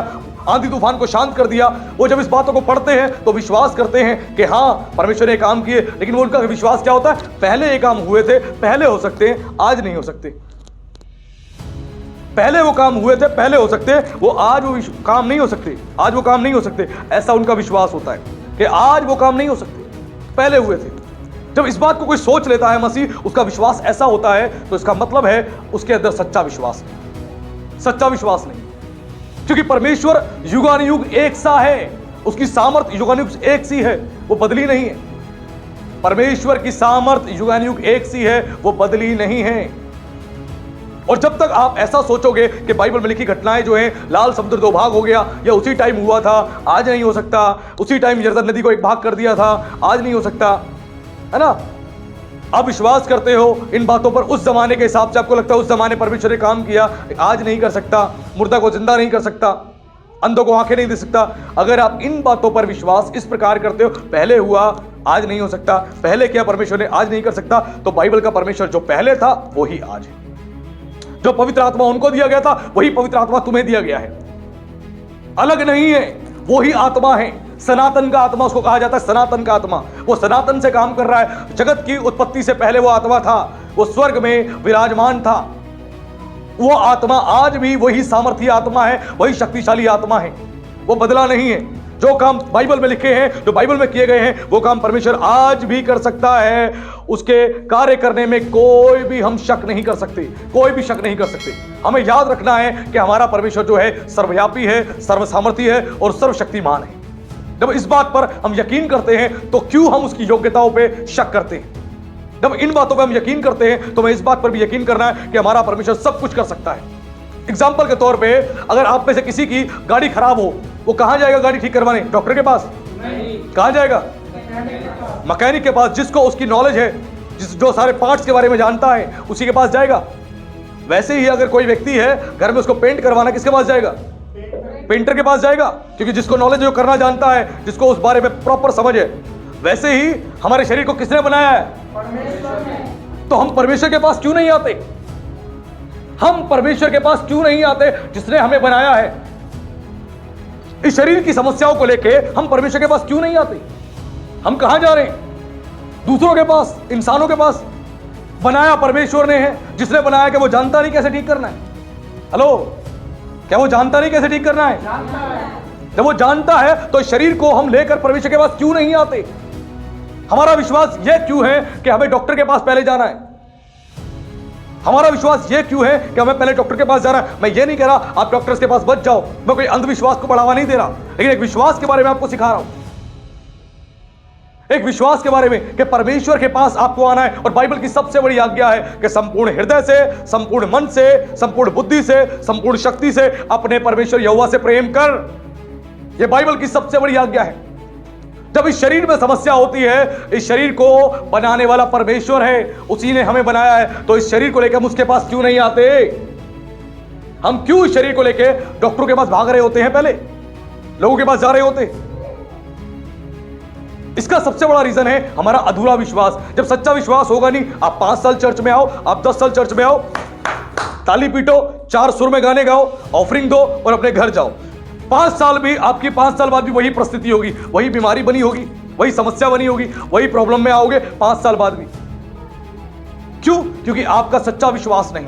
A: आंधी तूफान को शांत कर दिया। वो जब इस बातों को पढ़ते हैं तो विश्वास करते हैं कि हाँ परमेश्वर ने काम किए। लेकिन वो उनका विश्वास क्या होता है? पहले ये काम हुए थे, पहले हो सकते हैं, आज नहीं हो सकते। पहले वो काम हुए थे, पहले हो सकते हैं, वो आज वो काम नहीं हो सकते, आज वो काम नहीं हो सकते। ऐसा उनका विश्वास होता है कि आज वो काम नहीं हो सकते, पहले हुए थे। जब इस बात को कोई सोच लेता है मसीह, उसका विश्वास ऐसा होता है, तो इसका मतलब है उसके अंदर सच्चा विश्वास नहीं, सच्चा विश्वास नहीं। क्योंकि परमेश्वर युगानुयुग एक सा है, उसकी सामर्थ युगानुयुग एक सी है, वो बदली नहीं है। परमेश्वर की सामर्थ युगानुयुग एक सी है, वो बदली नहीं है। और जब तक आप ऐसा सोचोगे कि बाइबल में लिखी घटनाएं जो हैं, लाल समुद्र 2 भाग हो गया, या उसी टाइम हुआ था, आज नहीं हो सकता, उसी टाइम यरदन नदी को 1 भाग कर दिया था, आज नहीं हो सकता, है ना? आप विश्वास करते हो इन बातों पर, उस जमाने के हिसाब से आपको लगता है उस जमाने परमेश्वर ने काम किया, आज नहीं कर सकता, मुर्दा को जिंदा नहीं कर सकता, अंधों को आंखें नहीं दे सकता। अगर आप इन बातों पर विश्वास इस प्रकार करते हो, पहले हुआ आज नहीं हो सकता, पहले किया परमेश्वर ने आज नहीं कर सकता, तो बाइबल का परमेश्वर जो पहले था वही आज है। जो पवित्र आत्मा उनको दिया गया था वही पवित्र आत्मा तुम्हें दिया गया है, अलग नहीं है, वही आत्मा है। सनातन का आत्मा उसको कहा जाता है, सनातन का आत्मा। वो सनातन से काम कर रहा है। जगत की उत्पत्ति से पहले वो आत्मा था, वो स्वर्ग में विराजमान था। वो आत्मा आज भी वही सामर्थ्य आत्मा है, वही शक्तिशाली आत्मा है, वो बदला नहीं है। जो काम बाइबल में लिखे हैं, जो बाइबल में किए गए हैं, वो काम परमेश्वर आज भी कर सकता है। उसके कार्य करने में कोई भी हम शक नहीं कर सकते, कोई भी शक नहीं कर सकते। हमें याद रखना है कि हमारा परमेश्वर जो है सर्वव्यापी है, सर्वसामर्थी है और सर्वशक्तिमान है। जब इस बात पर हम यकीन करते हैं तो क्यों हम उसकी योग्यताओं पे शक करते हैं? जब इन बातों पर हम यकीन करते हैं तो हमें इस बात पर भी यकीन करना है कि हमारा परमेश्वर सब कुछ कर सकता है। एग्जाम्पल के तौर पे अगर आप में से किसी की गाड़ी खराब हो, वो कहां जाएगा गाड़ी ठीक करवाने? डॉक्टर के पास? नहीं। कहां जाएगा? मैकेनिक के पास, जिसको उसकी नॉलेज है, जो सारे पार्ट्स के बारे में जानता है, उसी के पास जाएगा। वैसे ही अगर कोई व्यक्ति है घर में, उसको पेंट करवाना, किसके पास जाएगा? पेंटर के पास जाएगा, क्योंकि जिसको नॉलेज जो करना जानता है, जिसको उस बारे में प्रॉपर समझ है। वैसे ही हमारे शरीर को किसने बनाया है? परमेश्वर ने। तो हम परमेश्वर के पास क्यों नहीं आते? हम परमेश्वर के पास क्यों नहीं आते जिसने हमें बनाया है? इस शरीर की समस्याओं को लेके हम परमेश्वर के पास क्यों नहीं आते? हम कहां जा रहे हैं? दूसरों के पास, इंसानों के पास। बनाया परमेश्वर ने है, जिसने बनाया कि वो जानता नहीं कैसे ठीक करना है। हेलो, क्या वो जानता नहीं कैसे ठीक करना है? जानता है। जब वो जानता है तो शरीर को हम लेकर परमेश्वर के पास क्यों नहीं आते? हमारा विश्वास यह क्यों है कि हमें डॉक्टर के पास पहले जाना है? हमारा विश्वास यह क्यों है कि हमें पहले डॉक्टर के पास जाना है? मैं ये नहीं कह रहा आप डॉक्टर्स के पास बच जाओ, मैं कोई अंधविश्वास को बढ़ावा नहीं दे रहा, लेकिन एक विश्वास के बारे में आपको सिखा रहा हूं। एक विश्वास के बारे में कि परमेश्वर के पास आपको आना है। और बाइबल की सबसे बड़ी आज्ञा है कि संपूर्ण हृदय से, संपूर्ण मन से, संपूर्ण बुद्धि से, संपूर्ण शक्ति से अपने परमेश्वर यहोवा से प्रेम कर। यह बाइबल की सबसे बड़ी आज्ञा है। जब इस शरीर में समस्या होती है, इस शरीर को बनाने वाला परमेश्वर है, उसी ने हमें बनाया है, तो इस शरीर को लेकर हम उसके पास क्यों नहीं आते? हम क्यों इस शरीर को लेकर डॉक्टरों के पास भाग रहे होते हैं, पहले लोगों के पास जा रहे होते? इसका सबसे बड़ा रीजन है हमारा अधूरा विश्वास। जब सच्चा विश्वास होगा नहीं, आप 5 साल चर्च में आओ, आप 10 साल चर्च में आओ, ताली पीटो, 4 सुर में गाने गाओ, ऑफरिंग दो और अपने घर जाओ। 5 साल भी आपकी, 5 साल बाद भी वही परिस्थिति होगी, वही बीमारी बनी होगी, वही समस्या बनी होगी, वही प्रॉब्लम में आओगे 5 साल बाद भी। क्यों? क्योंकि आपका सच्चा विश्वास नहीं।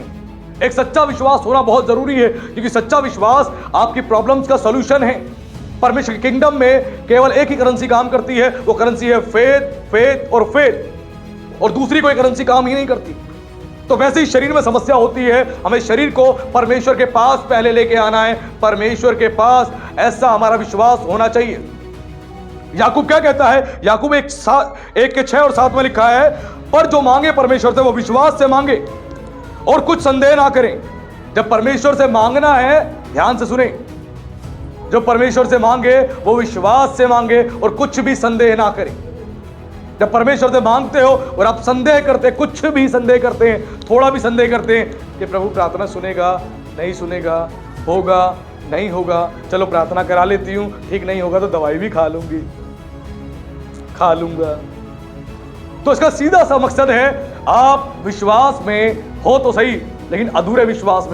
A: एक सच्चा विश्वास होना बहुत जरूरी है, क्योंकि सच्चा विश्वास आपकी प्रॉब्लम्स का सॉल्यूशन है। परमेश्वर के किंगडम में केवल एक ही करेंसी काम करती है, वो करेंसी है फेथ, फेथ और फेथ, और दूसरी कोई करेंसी काम ही नहीं करती। तो वैसे ही शरीर में समस्या होती है, हमें शरीर को परमेश्वर के पास पहले लेके आना है, परमेश्वर के पास। ऐसा हमारा विश्वास होना चाहिए। याकूब क्या कहता है? याकूब 1:6 और 7 में लिखा है, पर जो मांगे परमेश्वर से वो विश्वास से मांगे और कुछ संदेह ना करें। जब परमेश्वर से मांगना है, ध्यान से सुने, जो परमेश्वर से मांगे वो विश्वास से मांगे और कुछ भी संदेह ना करें। जब परमेश्वर से मांगते हो और आप संदेह करते, कुछ भी संदेह करते हैं, थोड़ा भी संदेह करते हैं कि प्रभु प्रार्थना सुनेगा, नहीं सुनेगा, होगा, नहीं होगा, चलो प्रार्थना करा लेती हूं, ठीक नहीं होगा तो दवाई भी खा लूंगा। तो इसका सीधा सा मकसद है, आप विश्वास में हो तो सही, लेकिन अधूरे विश्वास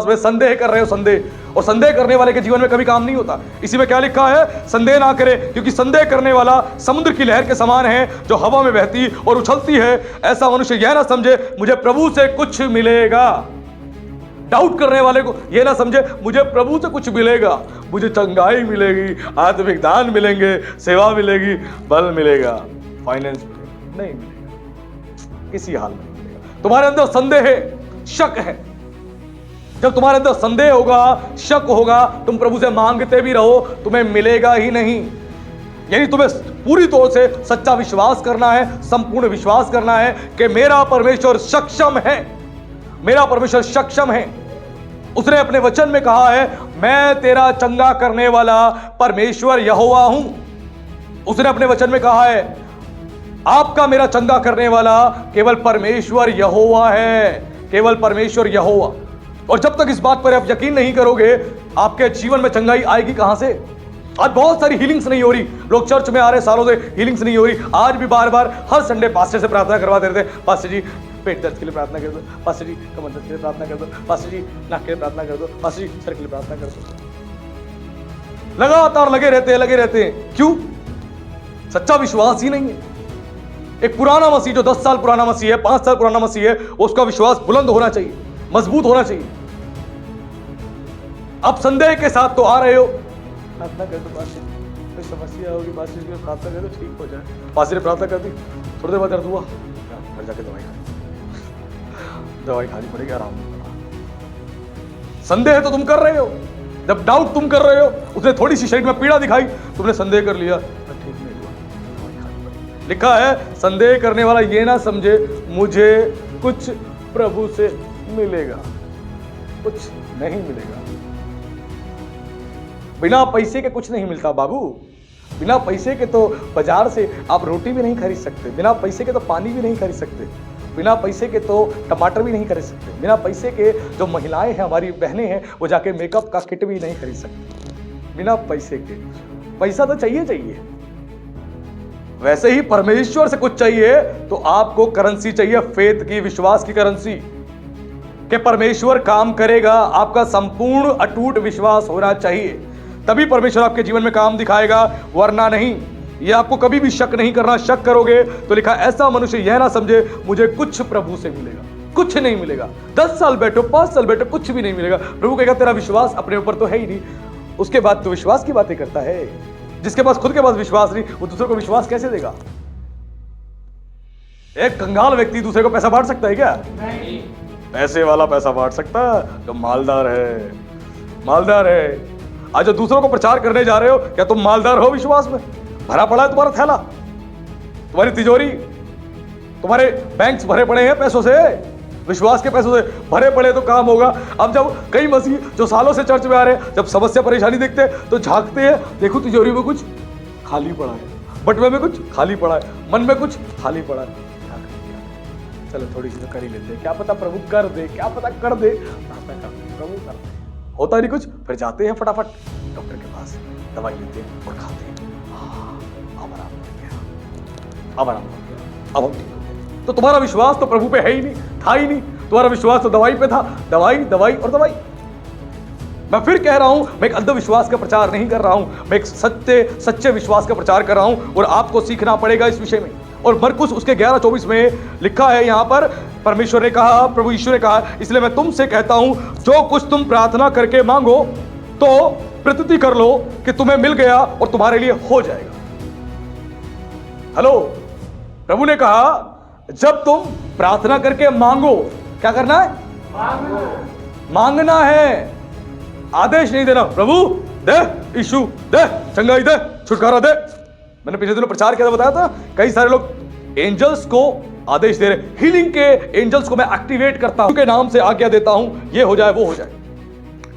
A: में संदेह कर रहे हो, संदेह। और संदेह करने वाले के जीवन में कभी काम नहीं होता। इसी में क्या लिखा है? संदेह ना करे, क्योंकि संदेह करने वाला समुद्र की लहर के समान है, जो हवा में बहती और उछलती है। ऐसा मनुष्य यह ना समझे मुझे प्रभु से कुछ मिलेगा। डाउट करने वाले को यह ना समझे मुझे प्रभु से कुछ मिलेगा, मुझे चंगाई मिलेगी, आत्मिक दान मिलेंगे, सेवा मिलेगी, बल मिलेगा, फाइनेंस नहीं मिलेगा, किसी हाल में नहीं मिलेगा। तुम्हारे अंदर संदेह है, शक है। जब तुम्हारे अंदर संदेह होगा, शक होगा, तुम प्रभु से मांगते भी रहो, तुम्हें मिलेगा ही नहीं। यानी तुम्हें पूरी तौर से सच्चा विश्वास करना है, संपूर्ण विश्वास करना है कि मेरा परमेश्वर सक्षम है, मेरा परमेश्वर सक्षम है। उसने अपने वचन में कहा है, मैं तेरा चंगा करने वाला परमेश्वर यहोवा हूं। उसने अपने वचन में कहा है, आपका मेरा चंगा करने वाला केवल परमेश्वर यहोवा है, केवल परमेश्वर यहोवा। और जब तक इस बात पर आप यकीन नहीं करोगे, आपके जीवन में चंगाई आएगी कहां से? आज बहुत सारी हीलिंग्स नहीं हो रही, लोग चर्च में आ रहे सालों से, हीलिंग्स नहीं हो रही। आज भी बार बार हर संडे पास्टर से प्रार्थना करवा देते, पास्टर जी पेट दर्द के लिए प्रार्थना कर दो, पास्टर जी कमर दर्द के लिए प्रार्थना कर दो, पास्टर जी नाक के लिए प्रार्थना कर दो, पास्टर जी सर के लिए प्रार्थना कर दो। लगातार लगे रहते हैं। क्यों? सच्चा विश्वास ही नहीं है। एक पुराना मसीह जो 10 साल पुराना मसीह है, 5 साल पुराना मसीह है, उसका विश्वास बुलंद होना चाहिए, मजबूत होना चाहिए। आप संदेह के साथ तो आ रहे हो, प्रार्थना कर दो बासी, कोई समस्या होगी बासी के लिए प्रार्थना कर दो, ठीक हो जाए। बासी ने प्रार्थना कर दी, थोड़ी देर बाद दर्द हुआ, घर जाके दवाई खानी, दवाई खानी पड़ेगी, आराम नहीं पड़ा। संदेह तो तुम कर रहे हो, जब डाउट तुम कर रहे हो, उसने थोड़ी सी शरीर में पीड़ा दिखाई, तुमने संदेह कर लिया, ठीक नहीं हुआ, दवाई खानी पड़ेगी। लिखा है संदेह करने वाला ये ना समझे मुझे कुछ प्रभु से मिलेगा, कुछ नहीं मिलेगा। बिना पैसे के कुछ नहीं मिलता बाबू, बिना पैसे के तो बाजार से आप रोटी भी नहीं खरीद सकते, बिना पैसे के तो पानी भी नहीं खरीद सकते, बिना पैसे के तो टमाटर भी नहीं खरीद सकते, बिना पैसे के जो महिलाएं हैं, हमारी बहनें हैं, वो जाके मेकअप का किट भी नहीं खरीद सकती बिना पैसे के। पैसा तो चाहिए चाहिए। वैसे ही परमेश्वर से कुछ चाहिए तो आपको करेंसी चाहिए, फेथ की, विश्वास की करेंसी, कि परमेश्वर काम करेगा। आपका संपूर्ण अटूट विश्वास होना चाहिए, तभी परमेश्वर आपके जीवन में काम दिखाएगा, वरना नहीं। ये आपको कभी भी शक नहीं करना। शक करोगे तो लिखा ऐसा मनुष्य यह ना समझे मुझे कुछ प्रभु से मिलेगा, कुछ नहीं मिलेगा। 10 साल बैठो, 5 साल बैठो, कुछ भी नहीं मिलेगा। प्रभु कहेगा तेरा विश्वास अपने ऊपर तो है ही नहीं, उसके बाद तो विश्वास की बातें करता है। जिसके पास खुद के पास विश्वास नहीं, वो दूसरे को विश्वास कैसे देगा? एक कंगाल व्यक्ति दूसरे को पैसा बांट सकता है क्या?
B: नहीं।
A: पैसे वाला पैसा बांट सकता है जो मालदार है, मालदार है। आज जो दूसरों को प्रचार करने जा रहे हो, क्या तुम मालदार हो विश्वास में? भरा पड़ा है तुम्हारा थैला, तुम्हारी तिजोरी, तुम्हारे बैंक्स भरे पड़े हैं पैसों से, विश्वास के पैसों से भरे पड़े तो काम होगा। अब जब कई मसीह जो सालों से चर्च में आ रहे हैं, जब समस्या परेशानी देखते हैं तो झांकते हैं, देखो तिजोरी में कुछ खाली पड़ा है, बटुए में कुछ खाली पड़ा है, मन में कुछ खाली पड़ा है। चलो थोड़ी सी तो कर ही लेते हैं, क्या पता प्रभु कर दे, क्या पता कर दे, प्रभु कर दे। होता नहीं कुछ, फिर जाते हैं फटाफट डॉक्टर के पास, दवाई लेते हैं और खाते हैं। अब आराम हो गया, अब आराम हो गया, अब हम ठीक हो गए। तो तुम्हारा विश्वास तो प्रभु पे है ही नहीं, था ही नहीं। तुम्हारा विश्वास तो दवाई पे था, दवाई दवाई और दवाई। मैं फिर कह रहा हूं, मैं एक अंधविश्वास का प्रचार नहीं कर रहा हूं, मैं एक सच्चे विश्वास का प्रचार कर रहा हूं, और आपको सीखना पड़ेगा इस विषय में। और मरकुस उसके 11:24 में लिखा है, यहां पर परमेश्वर ने कहा, प्रभु यीशु ने कहा, इसलिए मैं तुमसे कहता हूं जो कुछ तुम प्रार्थना करके मांगो तो प्रतीति कर लो कि तुम्हें मिल गया और तुम्हारे लिए हो जाएगा। हेलो, प्रभु ने कहा जब तुम प्रार्थना करके मांगो, क्या करना है? मांगना है, आदेश नहीं देना। प्रभु दे, यीशु दे, चंगाई दे, छुटकारा दे। मैंने पिछले दिनों प्रचार किया था, बताया था, कई सारे लोग एंजल्स को आदेश दे रहे, हीलिंग के एंजल्स को मैं एक्टिवेट करता हूं, के नाम से आज्ञा देता हूं, ये हो जाए वो हो जाए।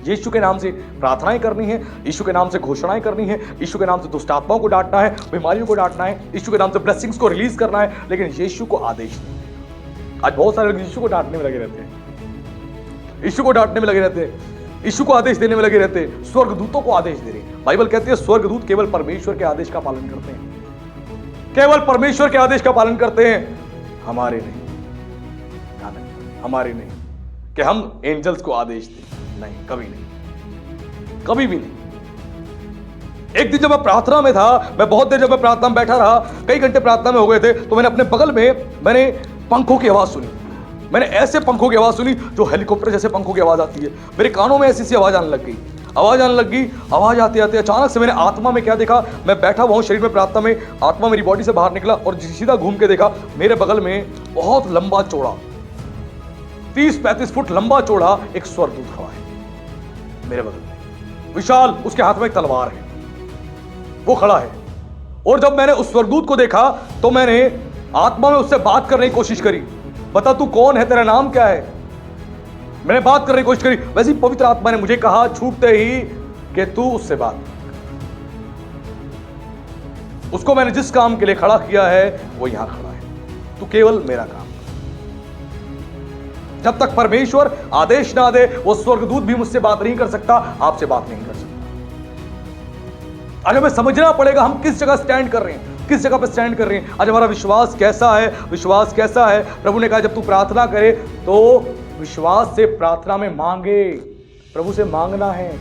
A: यीशु के नाम से प्रार्थनाएं करनी है, यीशु के नाम से घोषणाएं करनी है, यीशु के नाम से दुष्ट आत्माओं को डांटना है, बीमारियों को डांटना है, यीशु के नाम से ब्लेसिंग्स को रिलीज करना है, लेकिन यीशु को आदेश नहीं। आज बहुत सारे लोग यीशु को डांटने में लगे रहते हैं, यीशु को डांटने में लगे रहते हैं, यीशु को आदेश देने में लगे रहते हैं, स्वर्गदूतों को आदेश दे रहे हैं। बाइबल कहती है स्वर्गदूत केवल परमेश्वर के आदेश का पालन करते हैं, केवल परमेश्वर के आदेश का पालन करते हैं, हमारे नहीं, हमारे नहीं, कि हम एंजल्स को आदेश दें, नहीं, कभी नहीं, कभी भी नहीं। एक दिन जब मैं प्रार्थना में था, मैं बहुत देर जब मैं प्रार्थना में बैठा रहा, कई घंटे प्रार्थना में हो गए थे, तो मैंने अपने बगल में मैंने पंखों की आवाज सुनी। मैंने ऐसे पंखों की आवाज सुनी जो हेलीकॉप्टर जैसे पंखों की आवाज आती है, मेरे कानों में ऐसी सी आवाज आने लग गई, आवाज आने लग गई। आवाज आते आते अचानक से मैंने आत्मा में क्या देखा, मैं बैठा हुआ हूं शरीर में प्रार्थना में, आत्मा मेरी बॉडी से बाहर निकला और सीधा घूम के देखा, मेरे बगल में बहुत लंबा चौड़ा 30-35 फुट लंबा चौड़ा एक स्वर्गदूत खड़ा है मेरे बगल में, विशाल, उसके हाथ में एक तलवार है, वो खड़ा है। और जब मैंने उस स्वर्गदूत को देखा तो मैंने आत्मा में उससे बात करने की कोशिश करी, बता तू कौन है, तेरा नाम क्या है। मैंने बात करने की कोशिश करी, वैसे ही पवित्र आत्मा ने मुझे कहा छूटते ही कि तू उससे बात। उसको मैंने जिस काम के लिए खड़ा किया है वो यहां खड़ा है, तू केवल मेरा काम। जब तक परमेश्वर आदेश ना दे वो स्वर्गदूत भी मुझसे बात नहीं कर सकता, आपसे बात नहीं कर सकता। आज हमें समझना पड़ेगा हम किस जगह स्टैंड कर रहे हैं, किस जगह पर स्टैंड कर रहे हैं, आज हमारा विश्वास कैसा है, विश्वास कैसा है। प्रभु ने कहा जब तू प्रार्थना करे तो विश्वास से प्रार्थना में मांगे, प्रभु से मांगना है।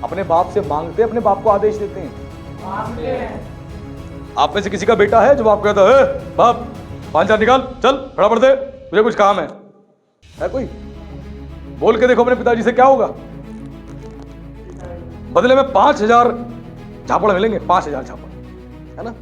A: अपने बाप से मांगते, अपने बाप को आदेश देते हैं। आप में से किसी का बेटा है जो बाप कहता है बाप 5,000 निकाल, चल फटाफट दे, मुझे कुछ काम है कोई? बोल के देखो अपने पिताजी से क्या होगा। बदले में 5,000 झापड़ मिलेंगे 5,000 झापड़, है ना।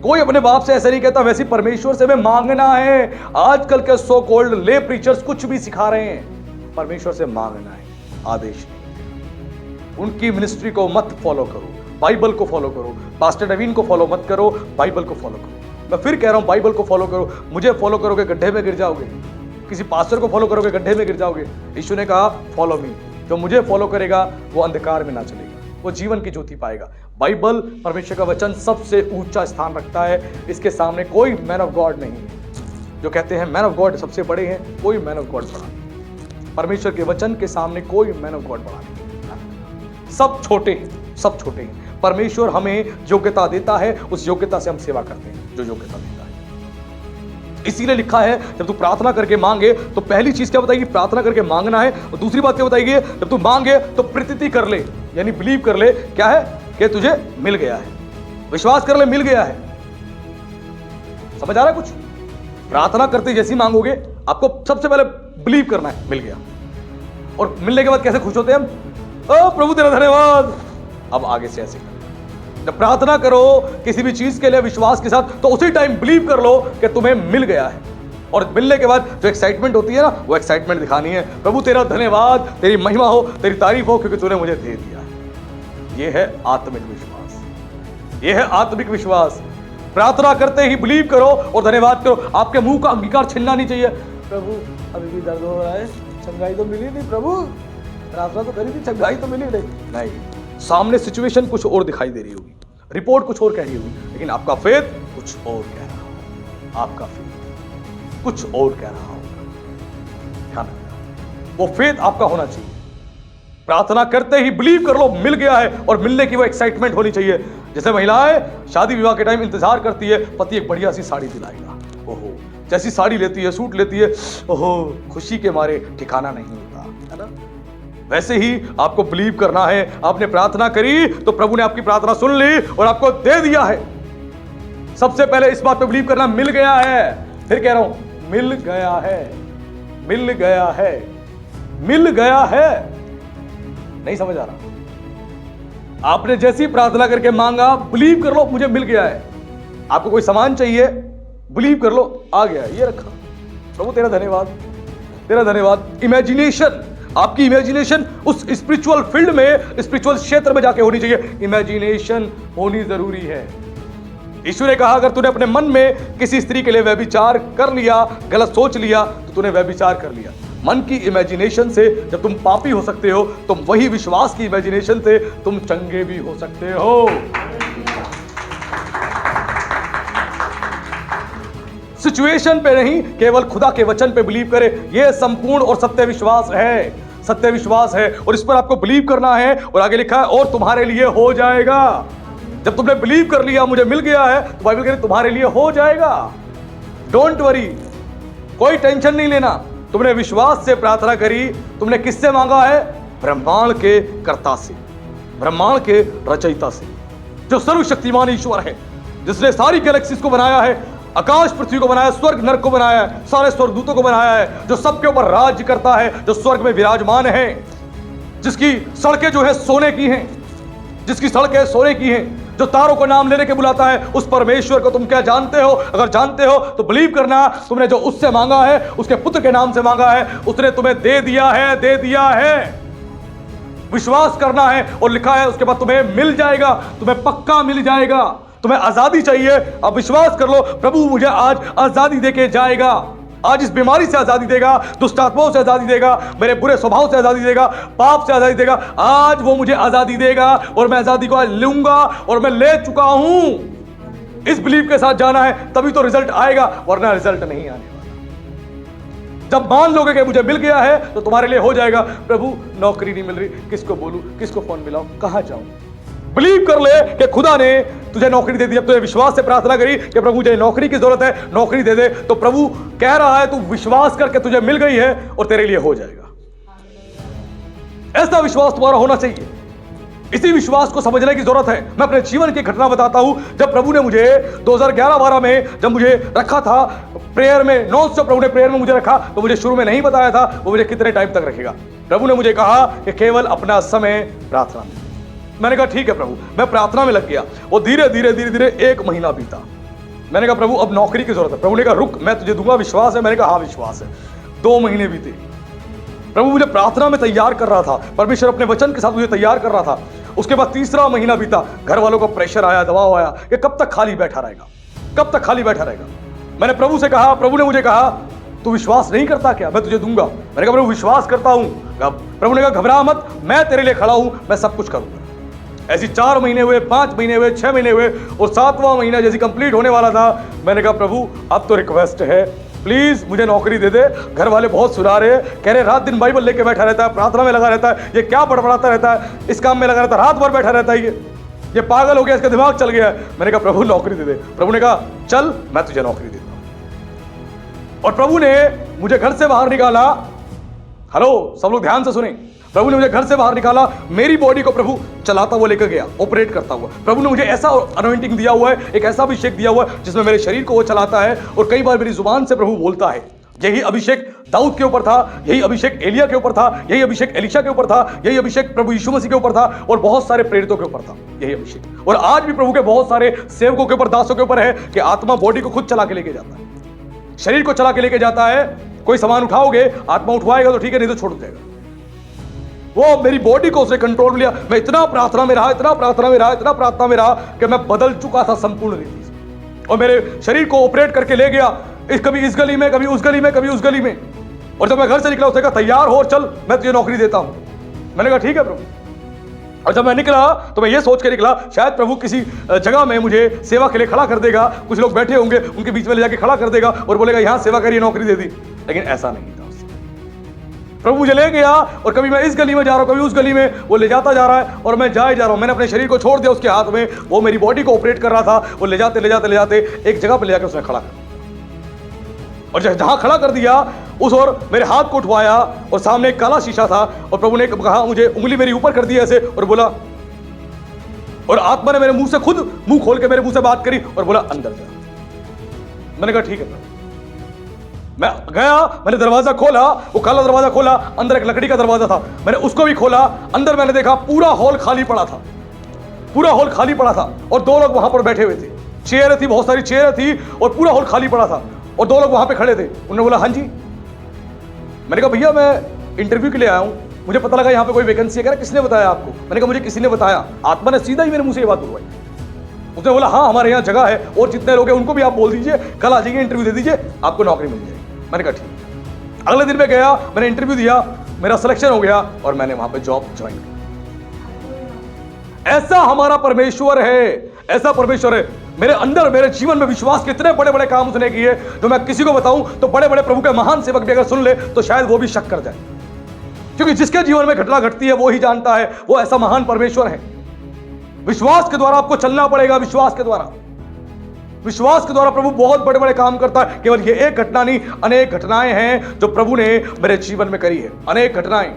A: कोई अपने बाप से ऐसा नहीं कहता, वैसे परमेश्वर से हमें मांगना है। आजकल के सो कॉल्ड ले प्रीचर्स कुछ भी सिखा रहे हैं, परमेश्वर से मांगना है, आदेश नहीं। उनकी मिनिस्ट्री को मत फॉलो करो, बाइबल को फॉलो करो। पास्टर नवीन को फॉलो मत करो, बाइबल को फॉलो करो। मैं फिर कह रहा हूं, बाइबल को फॉलो करो। मुझे फॉलो करोगे गड्ढे में गिर जाओगे, किसी पास्टर को फॉलो करोगे गड्ढे में गिर जाओगे। यीशु ने कहा फॉलो मी, जो मुझे फॉलो करेगा वो अंधकार में ना चलेगा, वो जीवन की ज्योति पाएगा। बाइबल परमेश्वर का वचन सबसे ऊंचा स्थान रखता है, इसके सामने कोई मैन ऑफ गॉड नहीं है। जो कहते हैं मैन ऑफ गॉड सबसे बड़े हैं, कोई मैन ऑफ गॉड बड़ा नहीं। परमेश्वर के वचन के सामने कोई मैन ऑफ गॉड बड़ा नहीं, सब छोटे हैं, सब छोटे हैं। परमेश्वर हमें योग्यता देता है, उस योग्यता से हम सेवा करते हैं जो योग्यता देता है। इसीलिए लिखा है जब तू प्रार्थना करके मांगे तो पहली चीज क्या बताएगी, प्रार्थना करके मांगना है। और दूसरी बात क्या बताएगी, जब तू मांगे तो प्रतीति कर ले, यानी बिलीव कर ले, क्या है कि तुझे मिल गया है। विश्वास कर ले मिल गया है। समझ आ रहा है कुछ? प्रार्थना करते जैसी मांगोगे आपको सबसे पहले बिलीव करना है मिल गया, और मिलने के बाद कैसे खुश होते हैं हम, ओ प्रभु तेरा धन्यवाद। अब आगे से ऐसे जब प्रार्थना करो किसी भी चीज के लिए विश्वास के साथ, तो उसी टाइम बिलीव कर लो कि तुम्हें मिल गया है। और मिलने के बाद जो एक्साइटमेंट होती है ना, वो एक्साइटमेंट दिखानी है। प्रभु तेरा धन्यवाद, तेरी महिमा हो, तेरी तारीफ हो, क्योंकि तूने मुझे दे दिया है। ये है आत्मिक विश्वास, ये है आत्मिक विश्वास। प्रार्थना करते ही बिलीव करो और धन्यवाद करो। आपके मुंह का अंगीकार छिलना नहीं चाहिए। प्रभु अभी भी दर्द हो रहा है, चंगाई तो मिली नहीं प्रभु, प्रार्थना तो करी थी, चंगाई तो मिली नहीं। सामने सिचुएशन कुछ और दिखाई दे रही होगी, रिपोर्ट कुछ और कह रही होगी, लेकिन आपका फेथ कुछ और कह रहा होगा, आपका फेथ कुछ और कह रहा होगा। ध्यान रखना, वो फेथ आपका होना चाहिए। प्रार्थना करते ही बिलीव कर लो मिल गया है, और मिलने की वो एक्साइटमेंट होनी चाहिए। जैसे महिलाएं शादी विवाह के टाइम इंतजार करती है, पति एक बढ़िया सी साड़ी दिलाएगा, ओहो जैसी साड़ी लेती है, सूट लेती है, ओहो खुशी के मारे ठिकाना नहीं होता, है ना। वैसे ही आपको बिलीव करना है। आपने प्रार्थना करी तो प्रभु ने आपकी प्रार्थना सुन ली और आपको दे दिया है। सबसे पहले इस बात पे बिलीव करना, मिल गया है। फिर कह रहा हूं मिल गया है, मिल गया है, मिल गया है। नहीं समझ आ रहा? आपने जैसी प्रार्थना करके मांगा, बिलीव कर लो मुझे मिल गया है। आपको कोई सामान चाहिए, बिलीव कर लो आ गया, ये रखा, प्रभु तेरा धन्यवाद, तेरा धन्यवाद। इमेजिनेशन, आपकी इमेजिनेशन उस स्पिरिचुअल फील्ड में, स्पिरिचुअल क्षेत्र में जाके होनी चाहिए। इमेजिनेशन होनी जरूरी है। यीशु ने कहा अगर तूने अपने मन में किसी स्त्री के लिए व्यभिचार कर लिया, गलत सोच लिया, तो तूने व्यभिचार कर लिया। मन की इमेजिनेशन से जब तुम पापी हो सकते हो, तुम वही विश्वास की इमेजिनेशन से तुम चंगे भी हो सकते हो। सिचुएशन पे नहीं, केवल खुदा के वचन पे बिलीव करे। यह संपूर्ण और सत्य विश्वास है, सत्य विश्वास है, और इस पर आपको बिलीव करना है। और आगे लिखा है और तुम्हारे लिए हो जाएगा। जब तुमने बिलीव कर लिया मुझे मिल गया है, तो बाइबल कह रही तुम्हारे लिए हो जाएगा। डोंट वरी, कोई टेंशन नहीं लेना। तुमने विश्वास से प्रार्थना करी, तुमने किससे मांगा है? ब्रह्मांड के कर्ता से, ब्रह्मांड के रचयिता से, जो सर्वशक्तिमान ईश्वर है, जिसने सारी गैलेक्सीज को बनाया है, आकाश पृथ्वी को बनाया, स्वर्ग नरक को बनाया है, सारे स्वर्गदूतों को बनाया है, जो सबके ऊपर राज्य करता है, जो स्वर्ग में विराजमान है, जिसकी सड़कें जो है सोने की हैं, जिसकी सड़कें सोने की हैं, जो तारों को नाम लेने के बुलाता है, उस परमेश्वर को तुम क्या जानते हो? अगर जानते हो तो बिलीव करना, तुमने जो उससे मांगा है, उसके पुत्र के नाम से मांगा है, उसने तुम्हें दे दिया है, दे दिया है। विश्वास करना है, और लिखा है उसके बाद तुम्हें मिल जाएगा, तुम्हें पक्का मिल जाएगा। तुम्हें आजादी चाहिए, अब विश्वास कर लो प्रभु मुझे आज आजादी देके जाएगा। आज इस बीमारी से आजादी देगा, दुष्ट आत्माओं से आजादी देगा, मेरे बुरे स्वभाव से आजादी देगा, पाप से आजादी देगा। आज वो मुझे आजादी देगा, और मैं आजादी को आज लूंगा, और मैं ले चुका हूं। इस बिलीव के साथ जाना है, तभी तो रिजल्ट आएगा, वरना रिजल्ट नहीं आने वाला। जब मान लोगे कि मुझे मिल गया है, तो तुम्हारे लिए हो जाएगा। प्रभु नौकरी नहीं मिल रही, किसको बोलूं, किसको फोन मिलाऊं, कहां जाऊं? बिलीव कर ले कि खुदा ने तुझे नौकरी दे दी। अब तुझे विश्वास से प्रार्थना करी कि प्रभु मुझे नौकरी की जरूरत है, नौकरी दे दे, तो प्रभु कह रहा है तू विश्वास करके तुझे मिल गई है और तेरे लिए हो जाएगा। ऐसा विश्वास तुम्हारा होना चाहिए। इसी विश्वास को समझने की जरूरत है। मैं अपने जीवन की घटना बताता हूं। जब प्रभु ने मुझे 2011-12 में जब मुझे रखा था प्रेयर में, नॉन स्टॉप प्रभु ने प्रेयर में मुझे रखा, तो मुझे शुरू में नहीं बताया था वो मुझे कितने टाइम तक रखेगा। प्रभु ने मुझे कहा कि केवल अपना समय प्रार्थना में, मैंने कहा ठीक है प्रभु। मैं प्रार्थना में लग गया और धीरे धीरे 1 महीना बीता। मैंने कहा प्रभु अब नौकरी की जरूरत है। प्रभु ने कहा रुक, मैं तुझे दूंगा, विश्वास है? मैंने कहा हाँ विश्वास है। 2 महीने बीते। प्रभु मुझे प्रार्थना में तैयार कर रहा था, परमेश्वर अपने वचन के साथ मुझे तैयार कर रहा था। उसके बाद 3रा महीना बीता, घर वालों का प्रेशर आया, दबाव आया कि कब तक खाली बैठा रहेगा, कब तक खाली बैठा रहेगा। मैंने प्रभु से कहा, प्रभु ने मुझे कहा तू विश्वास नहीं करता क्या, मैं तुझे दूंगा। मैंने कहा प्रभु विश्वास करता हूं। प्रभु ने कहा घबरा मत, मैं तेरे लिए खड़ा हूं, मैं सब कुछ करूंगा। ऐसी 4 महीने हुए, 5 महीने हुए, 6 महीने हुए और 7वां महीना जैसे कंप्लीट होने वाला था, मैंने कहा प्रभु अब तो रिक्वेस्ट है, प्लीज मुझे नौकरी दे दे। घर वाले बहुत सुना रहे, कह रहे रात दिन बाइबल लेके बैठा रहता है, प्रार्थना में लगा रहता है, ये क्या बड़बड़ाता रहता है, इस काम में लगा रहता है, रात भर बैठा रहता है, ये पागल हो गया, इसका दिमाग चल गया है। मैंने कहा प्रभु नौकरी दे दे। प्रभु ने कहा चल मैं तुझे नौकरी देता हूं। और प्रभु ने मुझे घर से बाहर निकाला। हेलो, सब लोग ध्यान से सुने। प्रभु ने मुझे घर से बाहर निकाला, मेरी बॉडी को प्रभु चलाता हुआ लेकर गया, ऑपरेट करता हुआ। प्रभु ने मुझे ऐसा अनॉइंटिंग दिया हुआ है, एक ऐसा अभिषेक दिया हुआ है जिसमें मेरे शरीर को वो चलाता है। और कई बार मेरी जुबान से प्रभु बोलता है। यही अभिषेक दाऊद के ऊपर था, यही अभिषेक एलिया के ऊपर था, यही अभिषेक एलिशा के ऊपर था, यही अभिषेक प्रभु यीशु मसीह के ऊपर था और बहुत सारे प्रेरितों के ऊपर था यही अभिषेक। और आज भी प्रभु के बहुत सारे सेवकों के ऊपर, दासों के ऊपर है कि आत्मा बॉडी को खुद चला के लेके जाता है, शरीर को चला के लेके जाता है। कोई सामान उठाओगे, आत्मा उठवाएगा तो ठीक है, नहीं तो छोड़ देगा। वो मेरी बॉडी को उसने कंट्रोल में लिया। मैं इतना प्रार्थना में रहा, इतना प्रार्थना में रहा, इतना प्रार्थना में रहा कि मैं बदल चुका था संपूर्ण रीति से। और मेरे शरीर को ऑपरेट करके ले गया, कभी इस गली में, कभी उस गली में, कभी उस गली में। और जब मैं घर से निकला उसने कहा तैयार हो, चल मैं तुझे नौकरी देता हूं। मैंने कहा ठीक है प्रभु। और जब मैं निकला तो मैं ये सोच के निकला शायद प्रभु किसी जगह में मुझे सेवा के लिए खड़ा कर देगा, कुछ लोग बैठे होंगे उनके बीच में ले जाके खड़ा कर देगा और बोलेगा यहां सेवा करिए, नौकरी दे दी। लेकिन ऐसा नहीं था। प्रभु मुझे ले गया और कभी मैं इस गली में जा रहा हूं, कभी उस गली में, वो ले जाता जा रहा है और मैं जाए जा रहा हूं। मैंने अपने शरीर को छोड़ दिया उसके हाथ में, वो मेरी बॉडी को ऑपरेट कर रहा था। वो ले जाते एक जगह पर ले जाकर उसने खड़ा कर और जहां खड़ा कर दिया उस और मेरे हाथ को उठवाया और सामने एक काला शीशा था और प्रभु ने कहा, मुझे उंगली मेरी ऊपर कर दी ऐसे और बोला, और आत्मा ने मेरे मुंह से खुद मुंह खोल के मेरे मुंह से बात करी और बोला अंदर जा। मैंने कहा ठीक है प्रभु। मैं गया, मैंने दरवाजा खोला, वो काला दरवाजा खोला, अंदर एक लकड़ी का दरवाजा था, मैंने उसको भी खोला। अंदर मैंने देखा पूरा हॉल खाली पड़ा था, पूरा हॉल खाली पड़ा था और 2 लोग वहां पर बैठे हुए थे। चेयर थी, बहुत सारी चेयर थी और पूरा हॉल खाली पड़ा था और 2 लोग वहां पे खड़े थे। उन्होंने बोला हाँ जी। मैंने कहा भैया मैं इंटरव्यू के लिए आया हूं, मुझे पता लगा यहाँ पे कोई वैकेंसी है। कह रहा किसने बताया आपको? मैंने कहा मुझे किसी ने बताया। आत्मा ने सीधा ही मेरे मुंह से ये बात बुलवाई। उसने बोला हाँ हमारे यहाँ जगह है और जितने लोग हैं उनको भी आप बोल दीजिए, कल आ जाइए, इंटरव्यू दे दीजिए, आपको नौकरी मिल जाएगी। मैंने कहा ठीक। अगले दिन मैं गया, मैंने इंटरव्यू दिया, मेरा सिलेक्शन हो गया और मैंने वहां पे जॉब ज्वाइन की। ऐसा हमारा परमेश्वर है, ऐसा परमेश्वर है। मेरे अंदर, मेरे जीवन में विश्वास के इतने बड़े बड़े काम उसने किए जो मैं किसी को बताऊं तो बड़े बड़े प्रभु के महान सेवक भी अगर सुन ले तो शायद वो भी शक कर जाए, क्योंकि जिसके जीवन में घटना घटती है वो ही जानता है वो ऐसा महान परमेश्वर है। विश्वास के द्वारा आपको चलना पड़ेगा, विश्वास के द्वारा, विश्वास के द्वारा प्रभु बहुत बड़े बड़े काम करता है। केवल ये एक घटना नहीं, अनेक घटनाएं हैं जो प्रभु ने मेरे जीवन में करी है, अनेक घटनाएं।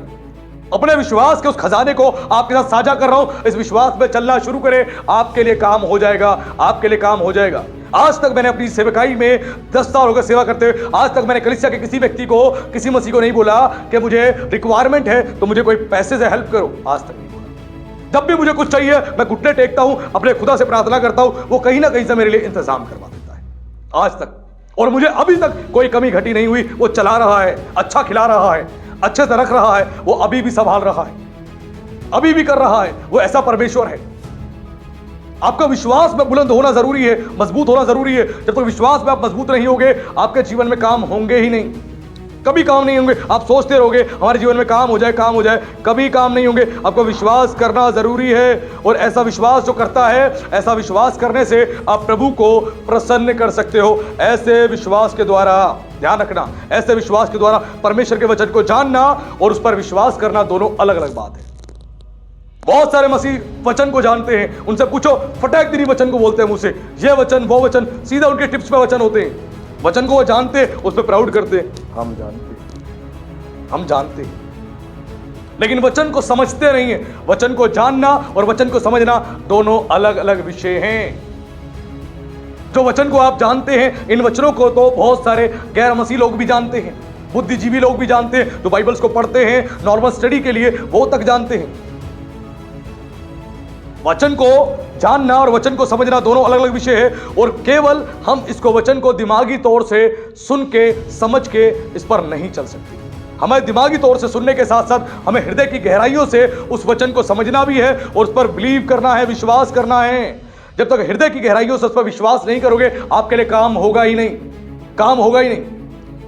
A: अपने विश्वास के उस खजाने को आपके साथ साझा कर रहा हूं, इस विश्वास में चलना शुरू करें, आपके लिए काम हो जाएगा, आपके लिए काम हो जाएगा। आज तक मैंने अपनी सेवकाई में 10 साल हो गए सेवा करते हुए, आज तक मैंने कलीसिया के किसी व्यक्ति को, किसी मसीह को नहीं बोला कि मुझे रिक्वायरमेंट है तो मुझे कोई पैसे से हेल्प करो, आज तक नहीं बोला। जब भी मुझे कुछ चाहिए मैं घुटने टेकता हूं, अपने खुदा से प्रार्थना करता हूं, वो कहीं ना कहीं से मेरे लिए इंतजाम करवा देता है आज तक। और मुझे अभी तक कोई कमी घटी नहीं हुई। वो चला रहा है, अच्छा खिला रहा है, अच्छे से रख रहा है, वो अभी भी संभाल रहा है, अभी भी कर रहा है। वो ऐसा परमेश्वर है। आपका विश्वास में बुलंद होना जरूरी है, मजबूत होना जरूरी है। जब तक विश्वास में आप मजबूत नहीं होगे आपके जीवन में काम होंगे ही नहीं, कभी काम नहीं होंगे। आप सोचते रहोगे हमारे जीवन में काम हो जाए, काम हो जाए, कभी काम नहीं होंगे। आपको विश्वास करना जरूरी है और ऐसा विश्वास जो करता है, ऐसा विश्वास करने से आप प्रभु को प्रसन्न कर सकते हो। ऐसे विश्वास के द्वारा, ध्यान रखना, ऐसे विश्वास के द्वारा परमेश्वर के वचन को जानना और उस पर विश्वास करना दोनों अलग अलग बात है। बहुत सारे मसीह वचन को जानते हैं, उनसे पूछो फटाक दिनी वचन को बोलते हैं मुंह से, ये वचन वो वचन, सीधा उनके टिप्स पे वचन होते हैं। वचन को वो जानते, उस पर प्राउड करते, हम जानते, लेकिन वचन को समझते नहीं है। वचन को जानना और वचन को समझना दोनों अलग अलग विषय हैं। जो वचन को आप जानते हैं, इन वचनों को तो बहुत सारे गैर मसीह लोग भी जानते हैं, बुद्धिजीवी लोग भी जानते हैं, जो बाइबल्स को पढ़ते हैं नॉर्मल स्टडी के लिए, वो तक जानते हैं। वचन को जानना और वचन को समझना दोनों अलग अलग विषय है, और केवल हम इसको वचन को दिमागी तौर से सुन के समझ के इस पर नहीं चल सकते। हमें दिमागी तौर से सुनने के साथ साथ हमें हृदय की गहराइयों से उस वचन को समझना भी है और उस पर बिलीव करना है, विश्वास करना है। जब तक हृदय की गहराइयों से उस पर विश्वास नहीं करोगे, आपके लिए काम होगा ही नहीं, काम होगा ही नहीं।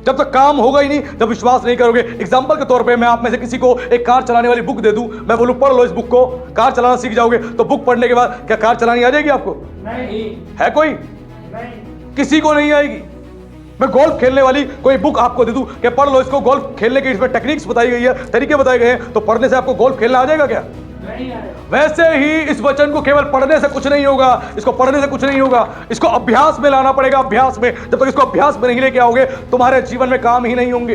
A: जब तक काम होगा ही नहीं, जब विश्वास नहीं करोगे। एग्जांपल के तौर पे मैं आप में से किसी को एक कार चलाने वाली बुक दे दूं, मैं बोलूं पढ़ लो इस बुक को, कार चलाना सीख जाओगे, तो बुक पढ़ने के बाद क्या कार चलानी आ जाएगी आपको?
B: नहीं।
A: है कोई?
B: नहीं।
A: किसी को नहीं आएगी। मैं गोल्फ खेलने वाली कोई बुक आपको दे दूं कि पढ़ लो इसको, गोल्फ खेलने की इसमें टेक्निक्स बताई गई है, तरीके बताए गए हैं, तो पढ़ने से आपको गोल्फ खेलना आ जाएगा क्या?
B: नहीं आएगा।
A: वैसे ही इस वचन को केवल पढ़ने से कुछ नहीं होगा, इसको पढ़ने से कुछ नहीं होगा, इसको अभ्यास में लाना पड़ेगा। अभ्यास में, जब तक इसको अभ्यास में नहीं लेके आओगे, तुम्हारे जीवन में काम ही नहीं होंगे।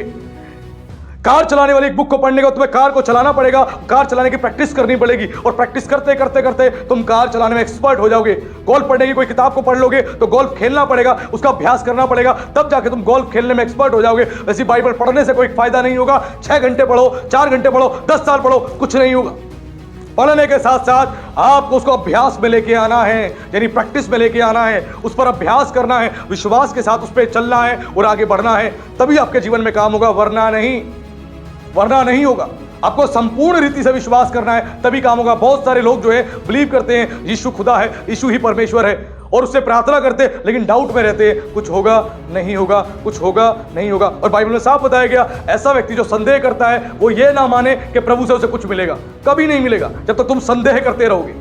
A: कार चलाने वाली एक बुक को पढ़ने का तुम्हें कार को चलाना पड़ेगा, कार चलाने की प्रैक्टिस करनी पड़ेगी, और प्रैक्टिस करते करते करते तुम कार चलाने में एक्सपर्ट हो जाओगे। गोल्फ पढ़ने की कोई किताब को पढ़ लोगे तो गोल्फ खेलना पड़ेगा, उसका अभ्यास करना पड़ेगा, तब जाके तुम गोल्फ खेलने में एक्सपर्ट हो जाओगे। वैसे बाइबल पढ़ने से कोई फायदा नहीं होगा। 6 घंटे पढ़ो, 4 घंटे पढ़ो, 10 साल पढ़ो, कुछ नहीं होगा। पढ़ने के साथ साथ आपको उसको अभ्यास में लेके आना है, यानी प्रैक्टिस में लेके आना है, उस पर अभ्यास करना है, विश्वास के साथ उस पर चलना है और आगे बढ़ना है, तभी आपके जीवन में काम होगा, वरना नहीं होगा। आपको संपूर्ण रीति से विश्वास करना है, तभी काम होगा। बहुत सारे लोग जो है बिलीव करते हैं यीशु खुदा है, यीशु ही परमेश्वर है, और उससे प्रार्थना करते हैं, लेकिन डाउट में रहते हैं, कुछ होगा नहीं होगा, कुछ होगा नहीं होगा। और बाइबल में साफ बताया गया, ऐसा व्यक्ति जो संदेह करता है वो ये ना माने कि प्रभु से उसे कुछ मिलेगा, कभी नहीं मिलेगा। जब तक तुम संदेह करते रहोगे,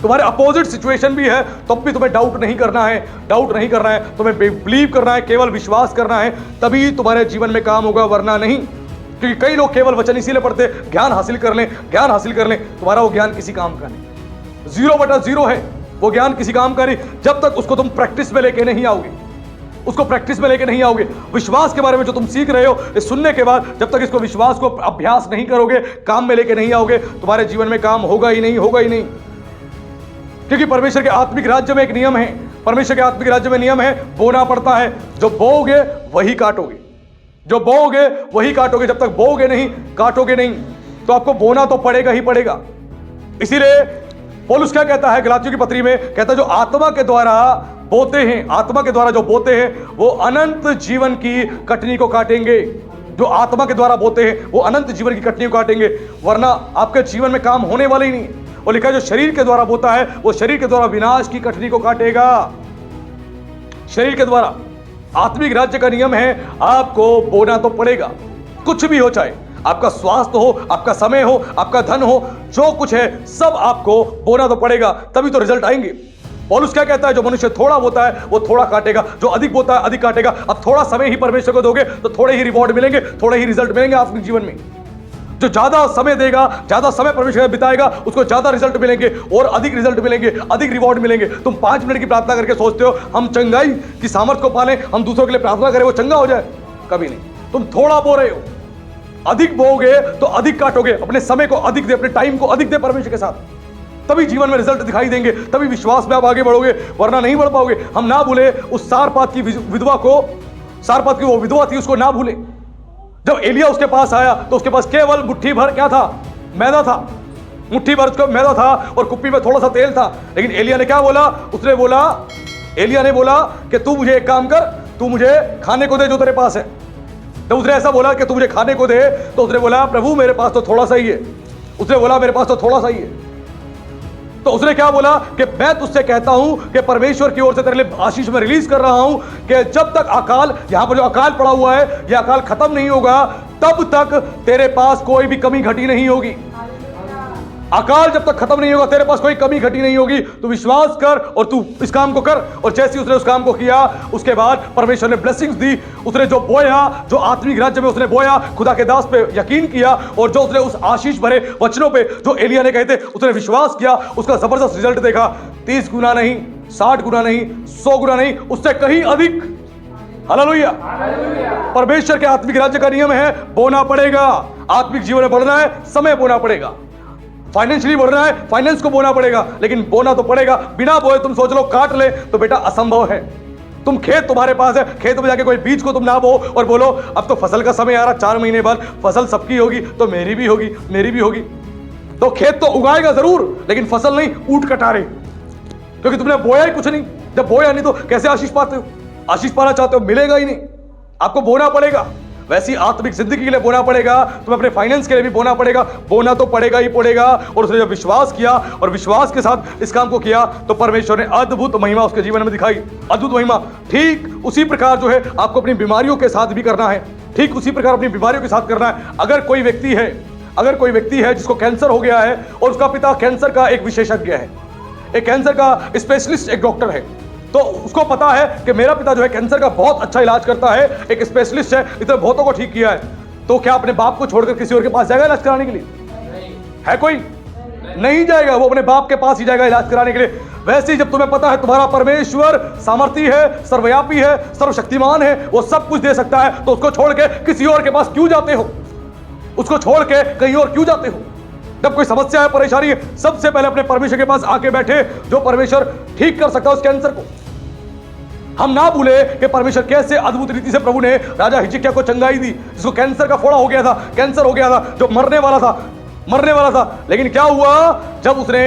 A: तुम्हारे अपोजिट सिचुएशन भी है, तब भी तुम्हें डाउट नहीं करना है, डाउट नहीं करना है, तुम्हें बिलीव करना है, केवल विश्वास करना है, तभी तुम्हारे जीवन में काम होगा, वरना नहीं। क्योंकि कई लोग केवल वचन इसीलिए पढ़ते, ज्ञान हासिल कर लें, ज्ञान हासिल कर लें, तुम्हारा वो ज्ञान किसी काम का नहीं, 0/0 है वो ज्ञान, किसी काम का नहीं, जब तक उसको तुम प्रैक्टिस में लेके नहीं आओगे, उसको प्रैक्टिस में लेके नहीं आओगे। विश्वास के बारे में जो तुम सीख रहे हो इस सुनने के बाद, जब तक इसको विश्वास को अभ्यास नहीं करोगे, काम में लेके नहीं आओगे, तुम्हारे जीवन में काम होगा ही नहीं, होगा ही नहीं। क्योंकि परमेश्वर के आत्मिक राज्य में एक नियम है, परमेश्वर के आत्मिक राज्य में नियम है, बोना पड़ता है। जो बोओगे वही काटोगे, जो बोओगे वही काटोगे। जब तक बोओगे नहीं, काटोगे नहीं, तो आपको बोना तो पड़ेगा ही पड़ेगा। इसीलिए पौलुस क्या कहता है गलातियों की पत्री में, कहता है जो आत्मा के द्वारा बोते हैं, आत्मा के द्वारा जो बोते हैं वो अनंत जीवन की कटनी को काटेंगे। जो आत्मा के द्वारा बोते हैं वो अनंत जीवन की कटनी को काटेंगे, वरना आपके जीवन में काम होने वाले ही नहीं। और लिखा है जो शरीर के द्वारा बोता है वो शरीर के द्वारा विनाश की कटनी को काटेगा। शरीर के द्वारा। आत्मिक राज्य का नियम है, आपको बोना तो पड़ेगा, कुछ भी हो, चाहे आपका स्वास्थ्य हो, आपका समय हो, आपका धन हो, जो कुछ है सब आपको बोना तो पड़ेगा, तभी तो रिजल्ट आएंगे। पौलुस क्या कहता है, जो मनुष्य थोड़ा बोता है वो थोड़ा काटेगा, जो अधिक बोता है अधिक काटेगा। अब थोड़ा समय ही परमेश्वर को दोगे तो थोड़े ही रिवॉर्ड मिलेंगे, थोड़े ही रिजल्ट मिलेंगे आपके जीवन में। जो ज्यादा समय देगा, ज्यादा समय परमेश्वर में बिताएगा, उसको ज्यादा रिजल्ट मिलेंगे और अधिक रिजल्ट मिलेंगे, अधिक रिवॉर्ड मिलेंगे। तुम 5 मिनट की प्रार्थना करके सोचते हो हम चंगाई की सामर्थ को पालें, हम दूसरों के लिए प्रार्थना करें वो चंगा हो जाए, कभी नहीं। तुम थोड़ा बो रहे हो, अधिक बोओगे तो अधिक काटोगे। अपने समय को अधिक दे, अपने टाइम को अधिक दे परमेश्वर के साथ, तभी जीवन में रिजल्ट दिखाई देंगे, तभी विश्वास में आप आगे बढ़ोगे, वरना नहीं बढ़ पाओगे। हम ना भूले उस सारपात की विधवा को, सारपात की वो विधवा थी, उसको ना भूले। जब एलिया उसके पास आया तो उसके पास केवल मुट्ठी भर क्या था, मैदा था, मुट्ठी भर उसका मैदा था और कुप्पी में थोड़ा सा तेल था। लेकिन एलिया ने क्या बोला, उसने बोला, एलिया ने बोला कि तू मुझे एक काम कर, तू मुझे खाने को दे जो तेरे पास है। जब उसने ऐसा बोला कि तू मुझे खाने को दे, तो उसने बोला प्रभु मेरे पास तो थोड़ा सा ही है। उसने बोला मेरे पास तो थोड़ा सा ही है। तो उसने क्या बोला कि मैं तुझसे कहता हूं कि परमेश्वर की ओर से तेरे लिए आशीष में रिलीज कर रहा हूं कि जब तक अकाल, यहां पर जो अकाल पड़ा हुआ है, यह अकाल खत्म नहीं होगा, तब तक तेरे पास कोई भी कमी घटी नहीं होगी। अकाल जब तक खत्म नहीं होगा, तेरे पास कोई कमी घटी नहीं होगी। तू विश्वास कर और तू इस काम को कर। और जैसे उसने उस काम को किया, उसके बाद परमेश्वर ने ब्लेसिंग्स दी। उसने जो बोया, जो आत्मिक राज्य में उसने बोया, खुदा के दास पे यकीन किया, और जो उसने उस आशीष भरे वचनों पे जो एलिया ने कहते उसने विश्वास किया, उसका जबरदस्त रिजल्ट देखा। 30 गुना नहीं, 60 गुना नहीं, 100 गुना नहीं, उससे कहीं अधिक। हालेलुया। परमेश्वर के आत्मिक राज्य का नियम है, बोना पड़ेगा। आत्मिक जीवन में बढ़ना है, समय बोना पड़ेगा। फाइनेंशियली बढ़ना है, फाइनेंस को बोना पड़ेगा, लेकिन बोना तो पड़ेगा। बिना बोए तुम सोच लो काट ले, तो बेटा असंभव है। तुम खेत तुम्हारे पास है, खेत में जाके कोई बीज को तुम ना बो और बोलो अब तो फसल का समय आ रहा, 4 महीने बाद फसल सबकी होगी तो मेरी भी होगी, मेरी भी होगी। तो खेत तो उगाएगा जरूर, लेकिन फसल नहीं, ऊंट कटारे, क्योंकि तुमने बोया ही कुछ नहीं। जब बोया नहीं तो कैसे आशीष पाते हो? आशीष पाना चाहते हो, मिलेगा ही नहीं, आपको बोना पड़ेगा। वैसी आत्मिक जिंदगी के लिए बोना पड़ेगा, तुम्हें अपने फाइनेंस के लिए भी बोना पड़ेगा, बोना तो पड़ेगा ही पड़ेगा। और उसने जब विश्वास किया और विश्वास के साथ इस काम को किया तो परमेश्वर ने अद्भुत महिमा उसके जीवन में दिखाई, अद्भुत महिमा। ठीक उसी प्रकार जो है आपको अपनी बीमारियों के साथ भी करना है, ठीक उसी प्रकार अपनी बीमारियों के साथ करना है। अगर कोई व्यक्ति है जिसको कैंसर हो गया है और उसका पिता कैंसर का एक विशेषज्ञ है, एक कैंसर का स्पेशलिस्ट, एक डॉक्टर है, तो उसको पता है कि मेरा पिता जो है कैंसर का बहुत अच्छा इलाज करता है, एक स्पेशलिस्ट है, इतने बहुतों को ठीक किया है, तो क्या अपने बाप को छोड़कर किसी और के पास जाएगा इलाज कराने के लिए? है कोई? नहीं जाएगा, वो अपने बाप के पास ही जाएगा इलाज कराने के लिए। वैसे ही जब तुम्हें पता है तुम्हारा परमेश्वर सामर्थी है, सर्वव्यापी है, सर्वशक्तिमान है, वो सब कुछ दे सकता है, तो उसको छोड़ के किसी और के पास क्यों जाते हो? उसको छोड़ के कहीं और क्यों जाते हो? जब कोई समस्या है, परेशानी है, सबसे पहले अपने परमेश्वर के पास आके बैठे, जो परमेश्वर ठीक कर सकता है उस कैंसर को। हम ना भूले कि परमेश्वर कैसे अद्भुत रीति से प्रभु ने राजा हिजकिय्याह को चंगाई दी, जिसको कैंसर का फोड़ा हो गया था, कैंसर हो गया था, जो मरने वाला था। लेकिन क्या हुआ, जब उसने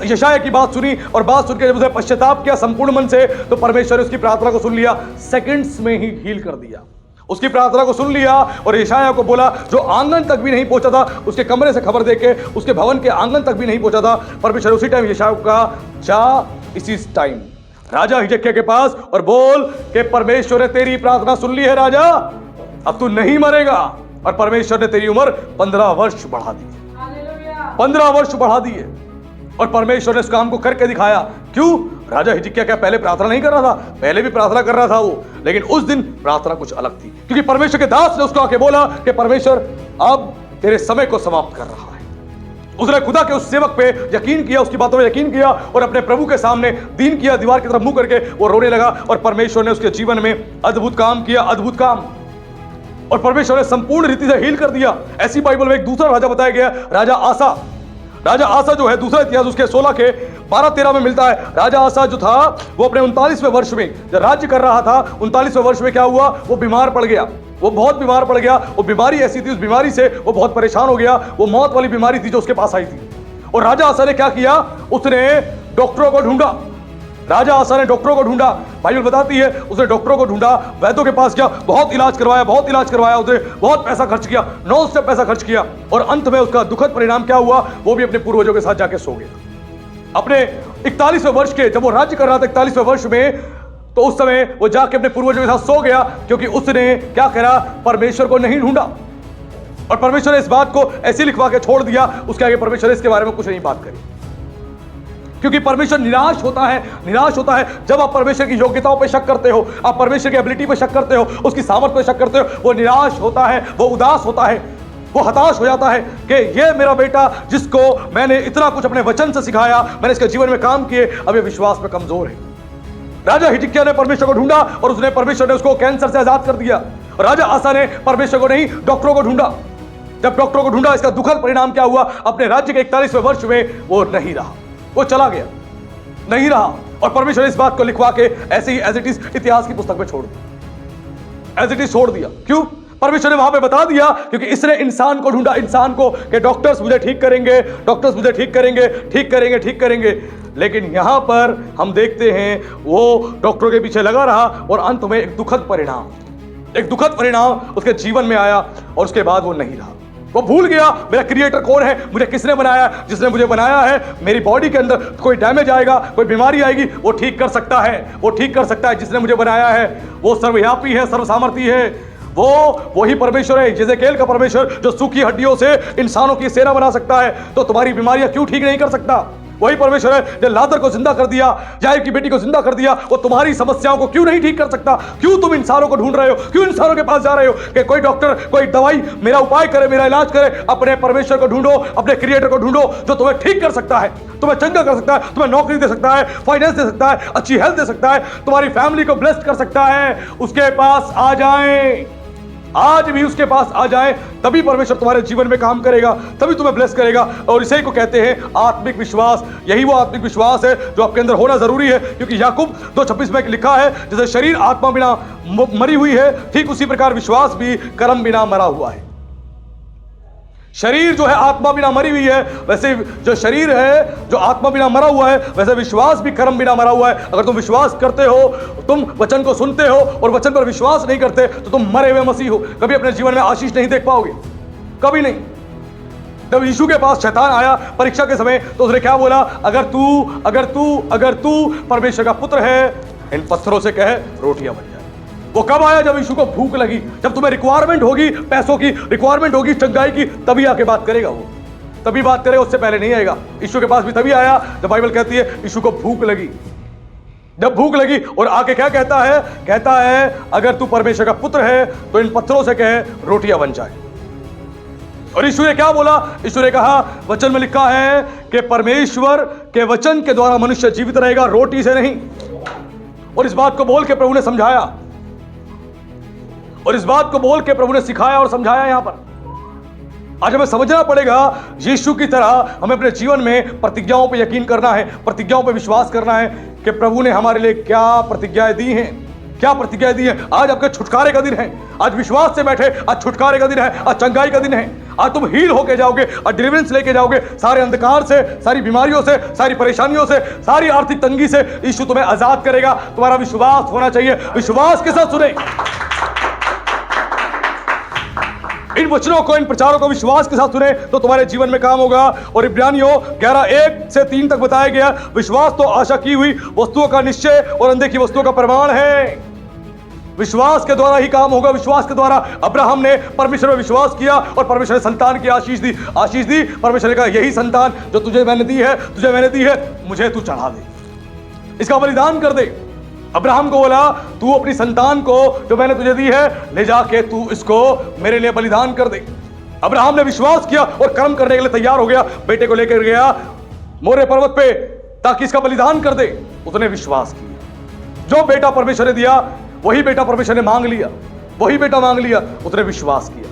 A: यशायाह की बात सुनी और बात सुनकर जब उसने पश्चाताप किया संपूर्ण मन से, तो परमेश्वर ने उसकी प्रार्थना को सुन लिया, सेकंड्स में ही हील कर दिया। उसकी प्रार्थना को सुन लिया और यशायाह को बोला, जो आंगन तक भी नहीं पहुंचा था, उसके कमरे से खबर देके उसके भवन के आंगन तक भी नहीं पहुंचा था, परमेश्वर उसी टाइम यशायाह को कहा, जा इसी टाइम राजा हिजकिय्याह के पास और बोल कि परमेश्वर ने तेरी प्रार्थना सुन ली है राजा, अब तू नहीं मरेगा। और परमेश्वर ने तेरी उम्र 15 वर्ष बढ़ा दी, 15 वर्ष बढ़ा दी है। और परमेश्वर ने इस काम को करके दिखाया। क्यों? राजा हिजकिय्याह क्या पहले प्रार्थना नहीं कर रहा था? पहले भी प्रार्थना कर रहा था वो, लेकिन उस दिन प्रार्थना कुछ अलग थी, क्योंकि परमेश्वर के दास ने उसको आके बोला कि परमेश्वर अब तेरे समय को समाप्त कर रहा है। उसने खुदा के उस सेवक पे यकीन किया, उसकी बातों में यकीन किया और अपने प्रभु के सामने दीन किया, दीवार की तरफ मुंह करके वो रोने लगा। और परमेश्वर ने उसके जीवन में अद्भुत काम किया, अद्भुत काम। और परमेश्वर ने संपूर्ण रीति से हील कर दिया। ऐसी बाइबल में एक दूसरा राजा बताया गया, राजा आसा। राजा आसा जो है, दूसरा इतिहास उसके 16 के 12-13 में मिलता है। राजा आसा जो था वो अपने 39वें वर्ष में जब राज्य कर रहा था, 39वें वर्ष में क्या हुआ, वो बीमार पड़ गया, वो बहुत बीमार पड़ गया। वो बीमारी ऐसी थी, उस बीमारी से वो बहुत परेशान हो गया। वो मौत वाली बीमारी थी जो उसके पास आई थी। और राजा आसा ने क्या किया, उसने डॉक्टरों को ढूंढा। राजा आसा ने डॉक्टरों को ढूंढा, बाइबल बताती है उसने डॉक्टरों को ढूंढा, वैद्यों के पास गया, बहुत इलाज करवाया, उसने बहुत पैसा खर्च किया, नौ से पैसा खर्च किया। और अंत में उसका दुखद परिणाम क्या हुआ, वो भी अपने पूर्वजों के साथ जाके सो गया। अपने 41वें वर्ष के, जब वो राज्य कर रहा था 41वें वर्ष में, तो उस समय वो जाके अपने पूर्वजों के साथ सो गया, क्योंकि उसने क्या करा, परमेश्वर को नहीं ढूंढा। और परमेश्वर ने इस बात को ऐसे लिखवा के छोड़ दिया, उसके आगे परमेश्वर ने इसके बारे में कुछ नहीं बात करी। क्योंकि परमेश्वर निराश होता है जब आप परमेश्वर की योग्यताओं पे शक करते हो, आप परमेश्वर की एबिलिटी पे शक करते हो, उसकी सामर्थ्य पे शक करते हो। वो निराश होता है, वो उदास होता है, वो हताश हो जाता है कि ये मेरा बेटा जिसको मैंने इतना कुछ अपने वचन से सिखाया, मैंने इसके जीवन में काम किए, अब ये विश्वास में कमजोर है। राजा हिजकिय्याह ने परमेश्वर को ढूंढा और उसने परमेश्वर ने उसको कैंसर से आजाद कर दिया। राजा आसा ने परमेश्वर को नहीं, डॉक्टरों को ढूंढा। जब डॉक्टरों को ढूंढा, इसका दुखद परिणाम क्या हुआ, अपने राज्य के 41वें वर्ष में वो नहीं रहा, वो चला गया, नहीं रहा। और परमेश्वर ने इस बात को लिखवा के ऐसे ही एज इट इज इतिहास की पुस्तक में छोड़ दिया, एज इट इज छोड़ दिया। क्यों? परमेश्वर ने वहां पे बता दिया, क्योंकि इसने इंसान को ढूंढा, इंसान को, कि डॉक्टर्स मुझे ठीक करेंगे, डॉक्टर्स मुझे ठीक करेंगे, ठीक करेंगे, ठीक करेंगे। लेकिन यहां पर हम देखते हैं वो डॉक्टरों के पीछे लगा रहा और अंत में एक दुखद परिणाम उसके जीवन में आया और उसके बाद वो नहीं रहा। वो भूल गया मेरा क्रिएटर कौन है, मुझे किसने बनाया। जिसने मुझे बनाया है, मेरी बॉडी के अंदर कोई डैमेज आएगा, कोई बीमारी आएगी, वो ठीक कर सकता है, वो ठीक कर सकता है। जिसने मुझे बनाया है वो सर्वव्यापी है, सर्वसामर्थी है, वही परमेश्वर है, यिज़ेकेल का परमेश्वर, जो सूखी हड्डियों से इंसानों की सेना बना सकता है। तो तुम्हारी बीमारियां क्यों ठीक नहीं कर सकता? वही परमेश्वर है जो लाजर को जिंदा कर दिया, याईर की बेटी को जिंदा कर दिया, वो तुम्हारी समस्याओं को क्यों नहीं ठीक कर सकता? क्यों तुम इंसानों को ढूंढ रहे हो? क्यों इंसानों के पास जा रहे हो कि कोई डॉक्टर, कोई दवाई मेरा उपाय करे, मेरा इलाज करे? अपने परमेश्वर को ढूंढो, अपने क्रिएटर को ढूंढो, जो तुम्हें ठीक कर सकता है, तुम्हें चंगा कर सकता है, तुम्हें नौकरी दे सकता है, फाइनेंस दे सकता है, अच्छी हेल्थ दे सकता है, तुम्हारी फैमिली को ब्लेस्ड कर सकता है। उसके पास आ जाएं, आज भी उसके पास आ जाए, तभी परमेश्वर तुम्हारे जीवन में काम करेगा, तभी तुम्हें ब्लेस करेगा। और इसी को कहते हैं आत्मिक विश्वास। यही वो आत्मिक विश्वास है जो आपके अंदर होना जरूरी है, क्योंकि याकूब 2:26 में लिखा है, जैसे शरीर आत्मा बिना मरी हुई है, ठीक उसी प्रकार विश्वास भी कर्म बिना मरा हुआ है। शरीर जो है आत्मा बिना मरी हुई है, वैसे जो शरीर है जो आत्मा बिना मरा हुआ है, वैसे विश्वास भी कर्म बिना मरा हुआ है। अगर तुम विश्वास करते हो, तुम वचन को सुनते हो और वचन पर विश्वास नहीं करते तो तुम मरे हुए मसीह हो। कभी अपने जीवन में आशीष नहीं देख पाओगे, कभी नहीं। जब यीशु के पास शैतान आया परीक्षा के समय तो उसने क्या बोला? अगर तू परमेश्वर का पुत्र है, इन पत्थरों से कहे रोटियां बन जाए। वो कब आया? जब यीशु को भूख लगी, जब तुम्हें रिक्वायरमेंट होगी, पैसों की रिक्वायरमेंट होगी, चंगाई की, तभी आके बात करेगा वो, तभी बात करेगा, उससे पहले नहीं आएगा। यीशु के पास भी तभी आया जब बाइबल कहती है यीशु को भूख लगी। जब भूख लगी और आके क्या कहता है? कहता है अगर तू परमेश्वर का पुत्र है तो इन पत्थरों से कहे रोटियां बन जाए। और यीशु ने क्या बोला? यीशु ने कहा, वचन में लिखा है कि परमेश्वर के वचन के द्वारा मनुष्य जीवित रहेगा, रोटी से नहीं। और इस बात को बोल के प्रभु ने समझाया, और इस बात को बोल के प्रभु ने सिखाया और समझाया। यहां पर आज हमें समझना पड़ेगा, यीशु की तरह हमें अपने जीवन में प्रतिज्ञाओं पे यकीन करना है, प्रतिज्ञाओं पे विश्वास करना है कि प्रभु ने हमारे लिए क्या प्रतिज्ञाएं दी हैं, क्या प्रतिज्ञाएं दी है। आज आपके छुटकारे का दिन है, आज विश्वास से बैठे, आज छुटकारे का दिन है, आज चंगाई का दिन है। आज तुम हील होके जाओगे, आज डिलीवरेंस लेके जाओगे, सारे अंधकार से, सारी बीमारियों से, सारी परेशानियों से, सारी आर्थिक तंगी से यीशु तुम्हें आजाद करेगा। तुम्हारा विश्वास होना चाहिए, विश्वास के साथ सुने इन वचनों को, इन प्रचारों को विश्वास के साथ सुने तो तुम्हारे जीवन में काम होगा। और इब्रानियों 11:1 से 3 तक बताया गया, विश्वास तो आशा की हुई वस्तुओं का निश्चय और अनदेखी वस्तुओं का प्रमाण है। विश्वास के द्वारा ही काम होगा, विश्वास के द्वारा। अब्राहम ने परमेश्वर में विश्वास किया और परमेश्वर ने संतान की आशीष दी। परमेश्वर ने कहा यही संतान जो तुझे मैंने दी है, मुझे तू चढ़ा दे, इसका बलिदान कर दे। अब्राहम को बोला तू अपनी संतान को जो मैंने तुझे दी है ले जाके तू इसको मेरे लिए बलिदान कर दे। अब्राहम ने विश्वास किया और कर्म करने के लिए तैयार हो गया, बेटे को लेकर गया मोरे पर्वत पे ताकि इसका बलिदान कर दे। उसने विश्वास किया, जो बेटा परमेश्वर ने दिया वही बेटा परमेश्वर ने मांग लिया, उसने विश्वास किया।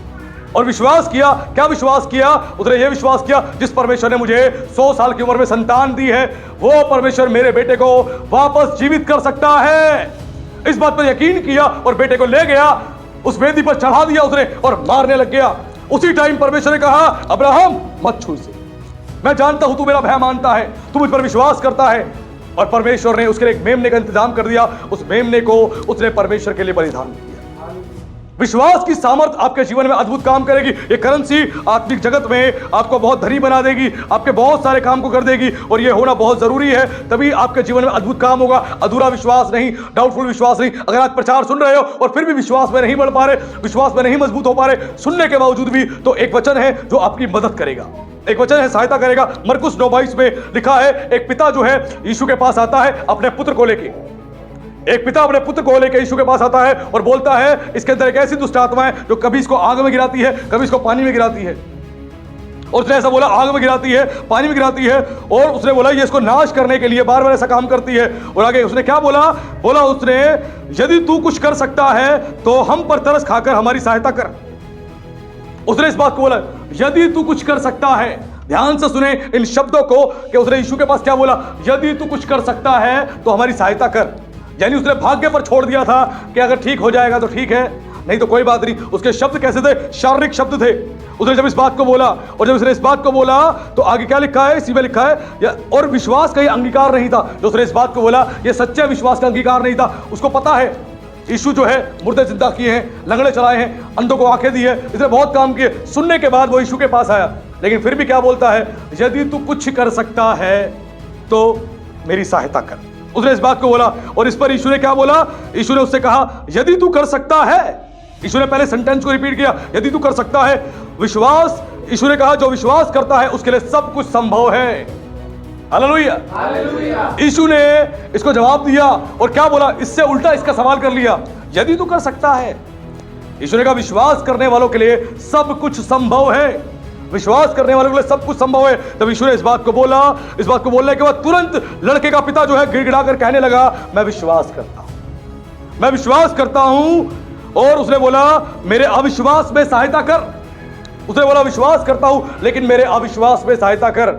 A: और विश्वास किया, क्या विश्वास किया? उसने यह विश्वास किया जिस परमेश्वर ने मुझे 100 साल की उम्र में संतान दी है, वो परमेश्वर मेरे बेटे को वापस जीवित कर सकता है। इस बात पर यकीन किया और बेटे को ले गया, उस वेदी पर चढ़ा दिया उसने और मारने लग गया। उसी टाइम परमेश्वर ने कहा अब्राहम मत छू इसे, मैं जानता हूं तू मेरा भय मानता है, तू मुझ पर विश्वास करता है। और परमेश्वर ने उसके लिए एक मेमने का इंतजाम कर दिया, उस मेमने को उसने परमेश्वर के लिए बलिदान किया। विश्वास की सामर्थ्य आपके जीवन में अद्भुत काम करेगी। ये करेंसी आत्मिक जगत में आपको बहुत धनी बना देगी, आपके बहुत सारे काम को कर देगी, और ये होना बहुत जरूरी है, तभी आपके जीवन में अद्भुत काम होगा। अधूरा विश्वास नहीं, डाउटफुल विश्वास नहीं। अगर आज प्रचार सुन रहे हो और फिर भी विश्वास में नहीं बढ़ पा रहे, विश्वास में नहीं मजबूत हो पा रहे, सुनने के बावजूद भी, तो एक वचन है जो आपकी मदद करेगा, एक वचन है सहायता करेगा। मरकुस 9:22 में लिखा है, एक पिता जो है यीशु के पास आता है अपने पुत्र को लेके, एक पिता अपने पुत्र को लेकर यीशु के पास आता है और बोलता है इसके अंदर एक ऐसी दुष्ट आत्मा है जो कभी इसको आग में गिराती है, कभी इसको पानी में गिराती है। और उसने ऐसा बोला, आग में गिराती है, पानी में गिराती है, और उसने बोला ये इसको नाश करने के लिए बार बार ऐसा काम करती है। और आगे उसने क्या बोला? बोला उसने यदि तू कुछ कर सकता है तो हम पर तरस खाकर हमारी सहायता कर। उसने इस बात को बोला, यदि तू कुछ कर सकता है। ध्यान से सुने इन शब्दों को कि उसने यीशु के पास क्या बोला, यदि तू कुछ कर सकता है तो हमारी सहायता कर। यानी उसने भाग्य पर छोड़ दिया था कि अगर ठीक हो जाएगा तो ठीक है, नहीं तो कोई बात नहीं। उसके शब्द कैसे थे? शारीरिक शब्द थे। उसने जब इस बात को बोला, और जब उसने इस बात को बोला तो आगे क्या लिखा है? इसी में लिखा है, और विश्वास का ये अंगीकार नहीं था। जो उसने इस बात को बोला, ये सच्चे विश्वास का अंगीकार नहीं था। उसको पता है यीशु जो है मुर्दे जिंदा किए हैं, लंगड़े चलाए हैं, अंधों को आंखें दी है, इसने बहुत काम किए। सुनने के बाद वो यीशु के पास आया, लेकिन फिर भी क्या बोलता है? यदि तू कुछ कर सकता है तो मेरी सहायता कर। उसने इस बात को बोला, और इस पर यीशु ने क्या बोला? यीशु ने उससे कहा यदि तू कर सकता है। यीशु ने पहले सेंटेंस को रिपीट किया, यदि तू कर सकता है। विश्वास, यीशु ने कहा जो विश्वास करता है उसके लिए सब कुछ संभव है। Hallelujah, hallelujah. यीशु ने इसको जवाब दिया और क्या बोला? इससे उल्टा इसका सवाल कर लिया, यदि तू कर सकता है। यीशु ने कहा विश्वास करने वालों के लिए सब कुछ संभव है, विश्वास करने वालों के लिए सब कुछ संभव है। तब यीशु ने इस बात को बोला। इस बात को बोलने के बाद तुरंत लड़के का पिता जो है गिड़गिड़ाकर कहने लगा, मैं विश्वास करता हूं, मैं विश्वास करता हूं। और उसने बोला मेरे अविश्वास में सहायता कर। उसने बोला विश्वास करता हूं लेकिन मेरे अविश्वास में सहायता कर।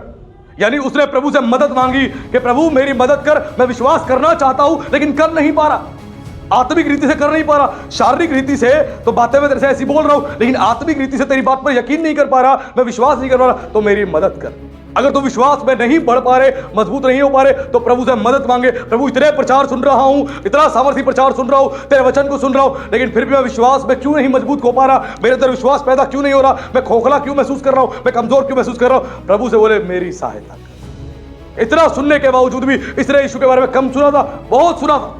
A: यानी उसने प्रभु से मदद मांगी कि प्रभु मेरी मदद कर, मैं विश्वास करना चाहता हूं लेकिन कर नहीं पा रहा। आत्मिक रीति से कर नहीं पा रहा, शारीरिक रीति से तो बातें मैं तेरे से ऐसी बोल रहा हूं, लेकिन आत्मिक रीति से तेरी बात पर यकीन नहीं कर पा रहा, मैं विश्वास नहीं कर पा रहा, तो मेरी मदद कर। अगर तुम विश्वास में नहीं बढ़ पा रहे, मजबूत नहीं हो पा रहे, तो प्रभु से मदद मांगे। प्रभु इतने प्रचार सुन रहा हूं, इतना सामर्थ्य प्रचार सुन रहा हूं, तेरे वचन को सुन रहा हूं, लेकिन फिर भी मैं विश्वास में क्यों नहीं मजबूत हो पा रहा, मेरे अंदर विश्वास पैदा क्यों नहीं हो रहा, मैं खोखला क्यों महसूस कर रहा हूं, मैं कमजोर क्यों महसूस कर रहा हूं। प्रभु से बोले मेरी सहायता कर। इतना सुनने के बावजूद भी इसने यीशु के बारे में कम सुना था, बहुत सुना था,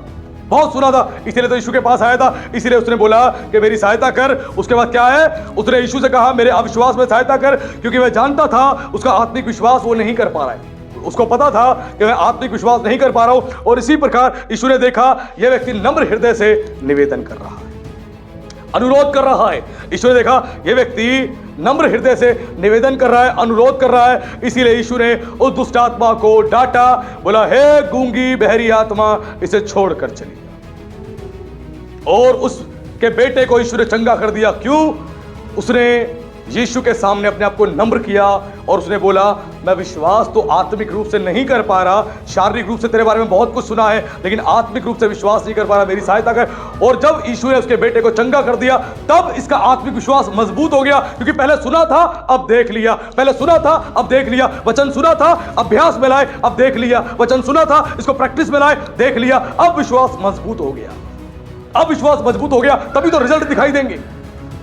A: बहुत सुना था, इसीलिए तो यीशु के पास आया था, इसीलिए उसने बोला कि मेरी सहायता कर। उसके बाद क्या है, उसने यीशु से कहा मेरे अविश्वास में सहायता कर, क्योंकि मैं जानता था उसका आत्मिक विश्वास वो नहीं कर पा रहा है। उसको पता था कि मैं आत्मिक विश्वास नहीं कर पा रहा हूं, और इसी प्रकार यीशु ने देखा यह व्यक्ति नम्र हृदय से निवेदन कर रहा है, अनुरोध कर रहा है। यीशु ने देखा यह व्यक्ति नम्र हृदय से निवेदन कर रहा है, अनुरोध कर रहा है, इसीलिए यीशु ने उस दुष्ट आत्मा को डांटा, बोला हे गूंगी बहरी आत्मा, इसे छोड़कर चली जा। और उसके बेटे को यीशु ने चंगा कर दिया। क्यों? उसने यीशु के सामने अपने आप को नम्र किया और उसने बोला मैं विश्वास तो आत्मिक रूप से नहीं कर पा रहा, शारीरिक रूप से तेरे बारे में बहुत कुछ सुना है, लेकिन आत्मिक रूप से विश्वास नहीं कर पा रहा, मेरी सहायता कर। और जब यीशु ने उसके बेटे को चंगा कर दिया, तब इसका आत्मिक विश्वास मजबूत हो गया, क्योंकि पहले सुना था अब देख लिया, पहले सुना था अब देख लिया, वचन सुना था अभ्यास में लाए अब देख लिया, वचन सुना था इसको प्रैक्टिस में लाए देख लिया, अब विश्वास मजबूत हो गया। अब विश्वास मजबूत हो गया, तभी तो रिजल्ट दिखाई देंगे,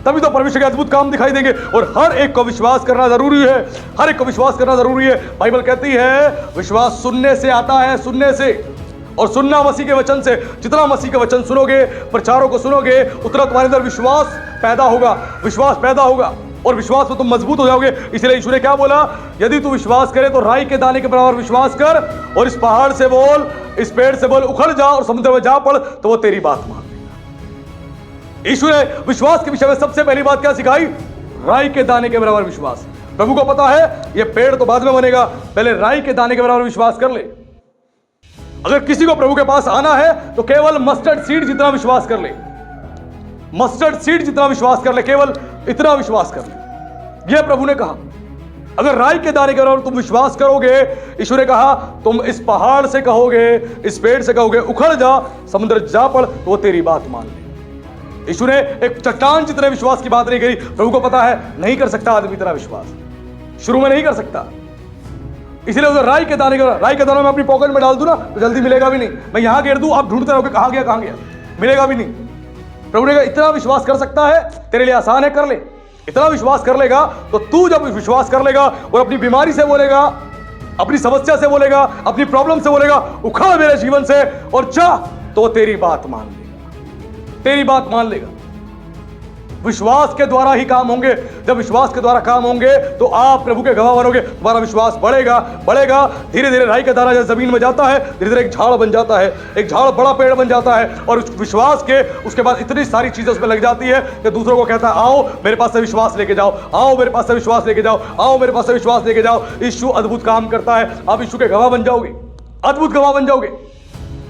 A: तभी तो परमेश्वर के अद्भुत काम दिखाई देंगे। और हर एक को विश्वास करना जरूरी है, हर एक को विश्वास करना जरूरी है। बाइबल कहती है विश्वास सुनने से आता है, सुनने से, और सुनना मसीह के वचन से। जितना मसीह के वचन सुनोगे, प्रचारों को सुनोगे, उतना तुम्हारे अंदर विश्वास पैदा होगा, विश्वास पैदा होगा, और विश्वास में तुम मजबूत हो जाओगे। इसलिए यीशु ने क्या बोला, यदि तू विश्वास करे तो राई के दाने के बराबर विश्वास कर, और इस पहाड़ से बोल, इस पेड़ से बोल उखड़ जा और समुद्र में जा पड़, तो वो तेरी बात मान। यीशु ने विश्वास के विषय में सबसे पहली बात क्या सिखाई? राई के दाने के बराबर विश्वास। प्रभु को पता है ये पेड़ तो बाद में बनेगा, पहले राई के दाने के बराबर विश्वास कर ले। अगर किसी को प्रभु के पास आना है तो केवल मस्टर्ड सीड जितना विश्वास कर ले, मस्टर्ड सीड जितना विश्वास कर ले, केवल इतना विश्वास कर ले। यह प्रभु ने कहा अगर राई के दाने के बराबर तुम विश्वास करोगे, यीशु ने कहा तुम इस पहाड़ से कहोगे, इस पेड़ से कहोगे उखड़ जा, समुद्र जा पड़, तो वो तेरी बात मान ले। यीशु ने एक चट्टान जितने विश्वास की बात नहीं करी। प्रभु को पता है नहीं कर सकता आदमी इतना विश्वास, शुरू में नहीं कर सकता, इसलिए उधर राई के दाने मैं अपनी पॉकेट में डाल दूं ना तो जल्दी मिलेगा भी नहीं। मैं यहां घेर दूं, आप ढूंढते रहोगे कहां गया, मिलेगा भी नहीं। प्रभु ने कहा इतना विश्वास कर सकता है, तेरे लिए आसान है, कर ले। इतना विश्वास कर लेगा तो तू जब विश्वास कर लेगा और अपनी बीमारी से बोलेगा, अपनी समस्या से बोलेगा, अपनी प्रॉब्लम से बोलेगा उखड़ मेरे जीवन से और जा, तो तेरी बात मान ले, तेरी बात मान लेगा। विश्वास के द्वारा ही काम होंगे। जब विश्वास के द्वारा काम होंगे तो आप प्रभु के गवाह बनोगे, तुम्हारा विश्वास बढ़ेगा बढ़ेगा। धीरे धीरे राई का दाना जब जमीन में जाता है, धीरे धीरे एक झाड़ बन जाता है, एक झाड़ बड़ा पेड़ बन जाता है, और उस विश्वास के उसके बाद इतनी सारी चीजें उसमें लग जाती है कि दूसरों को कहता है आओ मेरे पास से विश्वास लेके जाओ, आओ मेरे पास से विश्वास लेके जाओ, आओ मेरे पास से विश्वास लेके जाओ। यीशु अद्भुत काम करता है, आप यीशु के गवाह बन जाओगे, अद्भुत गवाह बन जाओगे।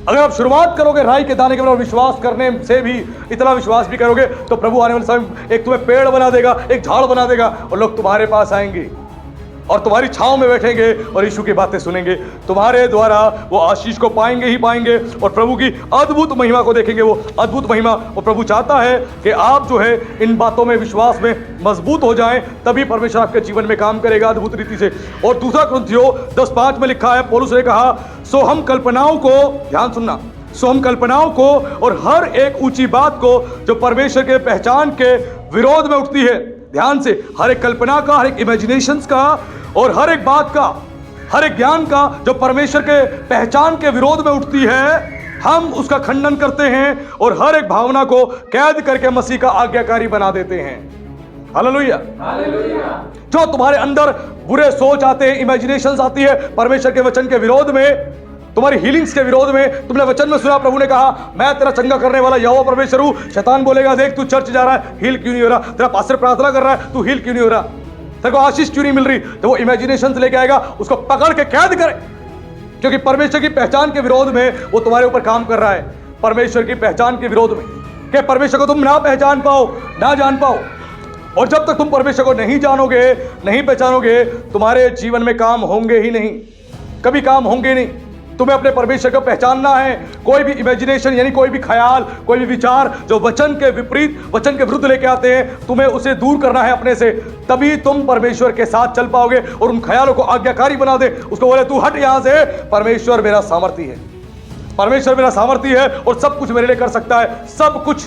A: अगर आप शुरुआत करोगे राई के दाने के बराबर विश्वास करने से भी, इतना विश्वास भी करोगे, तो प्रभु आने वाले समय में एक तुम्हें पेड़ बना देगा, एक झाड़ बना देगा, और लोग तुम्हारे पास आएंगे और तुम्हारी छांव में बैठेंगे और यीशु की बातें सुनेंगे। तुम्हारे द्वारा वो आशीष को पाएंगे ही पाएंगे और प्रभु की अद्भुत महिमा को देखेंगे, वो अद्भुत महिमा। और प्रभु चाहता है कि आप जो है इन बातों में विश्वास में मजबूत हो जाएं, तभी परमेश्वर आपके जीवन में काम करेगा अद्भुत रीति से। और दूसरा कुरिन्थियों 10:5 में लिखा है, पौलुस ने कहा सो हम कल्पनाओं को, ध्यान सुनना, सो हम कल्पनाओं को और हर एक ऊंची बात को जो परमेश्वर के पहचान के विरोध में उठती है, ध्यान से, हर एक कल्पना का, हर एक इमेजिनेशंस का और हर एक बात का, हर एक ज्ञान का जो परमेश्वर के पहचान के विरोध में उठती है, हम उसका खंडन करते हैं और हर एक भावना को कैद करके मसीह का आज्ञाकारी बना देते हैं। Hallelujah, hallelujah. जो तुम्हारे अंदर बुरे सोच आते हैं, इमेजिनेशंस आती है परमेश्वर के वचन के विरोध में, तुम्हारी हीलिंग्स के विरोध में, तुमने वचन में सुना प्रभु ने कहा मैं तेरा चंगा करने वाला यहोवा परमेश्वर हूं। शैतान बोलेगा देख तू चर्च जा रहा है, हील क्यों नहीं हो रहा, तेरा पास्टर प्रार्थना कर रहा है, तू हील क्यों नहीं हो रहा, तेरे को आशीष क्यों नहीं मिल रही। तो वो इमेजिनेशंस लेके आएगा, उसको पकड़ के कैद करे, क्योंकि परमेश्वर की पहचान के विरोध में वो तुम्हारे ऊपर काम कर रहा है। परमेश्वर की पहचान के विरोध में, कि परमेश्वर को तुम ना पहचान पाओ, ना जान पाओ। और जब तक तुम परमेश्वर को नहीं जानोगे, नहीं पहचानोगे, तुम्हारे जीवन में काम होंगे ही नहीं, कभी काम होंगे नहीं। तुम्हें अपने परमेश्वर को पहचानना है। कोई भी इमेजिनेशन यानी कोई भी ख्याल, कोई भी विचार जो वचन के विपरीत, वचन के विरुद्ध लेके आते हैं, तुम्हें उसे दूर करना है अपने से। तभी तुम परमेश्वर के साथ चल पाओगे और उन ख्यालों को आज्ञाकारी बना दे। उसको बोले तू हट यहां से, परमेश्वर मेरा सामर्थी है, परमेश्वर मेरा सामर्थी है और सब कुछ मेरे लिए कर सकता है। सब कुछ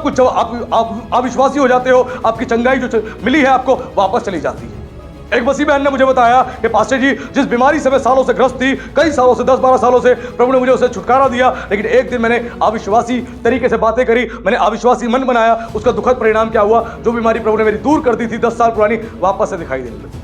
A: जब आप अविश्वासी हो जाते हो, आपकी चंगाई जो मिली है आपको वापस चली जाती है। एक मसीह बहन ने मुझे बताया कि पास्टर जी, जिस बीमारी से मैं सालों से ग्रस्त थी, कई सालों से 10-12 सालों से, प्रभु ने मुझे उससे छुटकारा दिया, लेकिन एक दिन मैंने अविश्वासी तरीके से बातें करी, मैंने अविश्वासी मन बनाया। उसका दुखद परिणाम क्या हुआ? जो बीमारी प्रभु ने मेरी दूर कर दी थी 10 साल पुरानी, वापस से दिखाई देने लगी।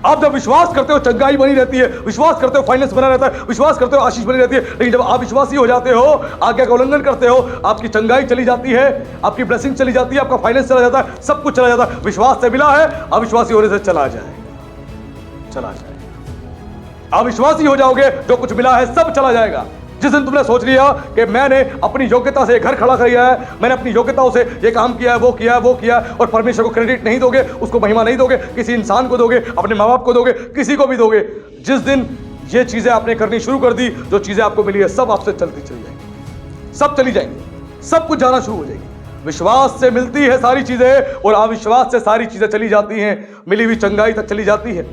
A: आप जब विश्वास करते हो चंगाई बनी रहती है, विश्वास करते हो फाइनेंस बना रहता है, विश्वास करते हो आशीष बनी रहती है, लेकिन जब आप विश्वासी हो जाते हो, आज्ञा का उल्लंघन करते हो, आपकी चंगाई चली जाती है, आपकी ब्लेसिंग चली जाती है, आपका फाइनेंस चला जाता है, सब कुछ चला जाता है। विश्वास से मिला है, अविश्वासी होने से चला जाएगा। अविश्वासी हो जाओगे, जो कुछ मिला है सब चला जाएगा। जिस दिन तुमने सोच लिया कि मैंने अपनी योग्यता से घर खड़ा किया है, मैंने अपनी योग्यताओं से ये काम किया है, वो किया है, वो किया है, और परमेश्वर को क्रेडिट नहीं दोगे, उसको महिमा नहीं दोगे, किसी इंसान को दोगे, अपने माँ बाप को दोगे, किसी को भी दोगे, जिस दिन ये चीजें आपने करनी शुरू कर दी, जो चीजें आपको मिली है सब आपसे चलती चली जाएंगी, सब चली जाएंगी, सब कुछ जाना शुरू हो जाएगी। विश्वास से मिलती है सारी चीजें और अविश्वास से सारी चीजें चली जाती हैं, मिली हुई चंगाई तक चली जाती है,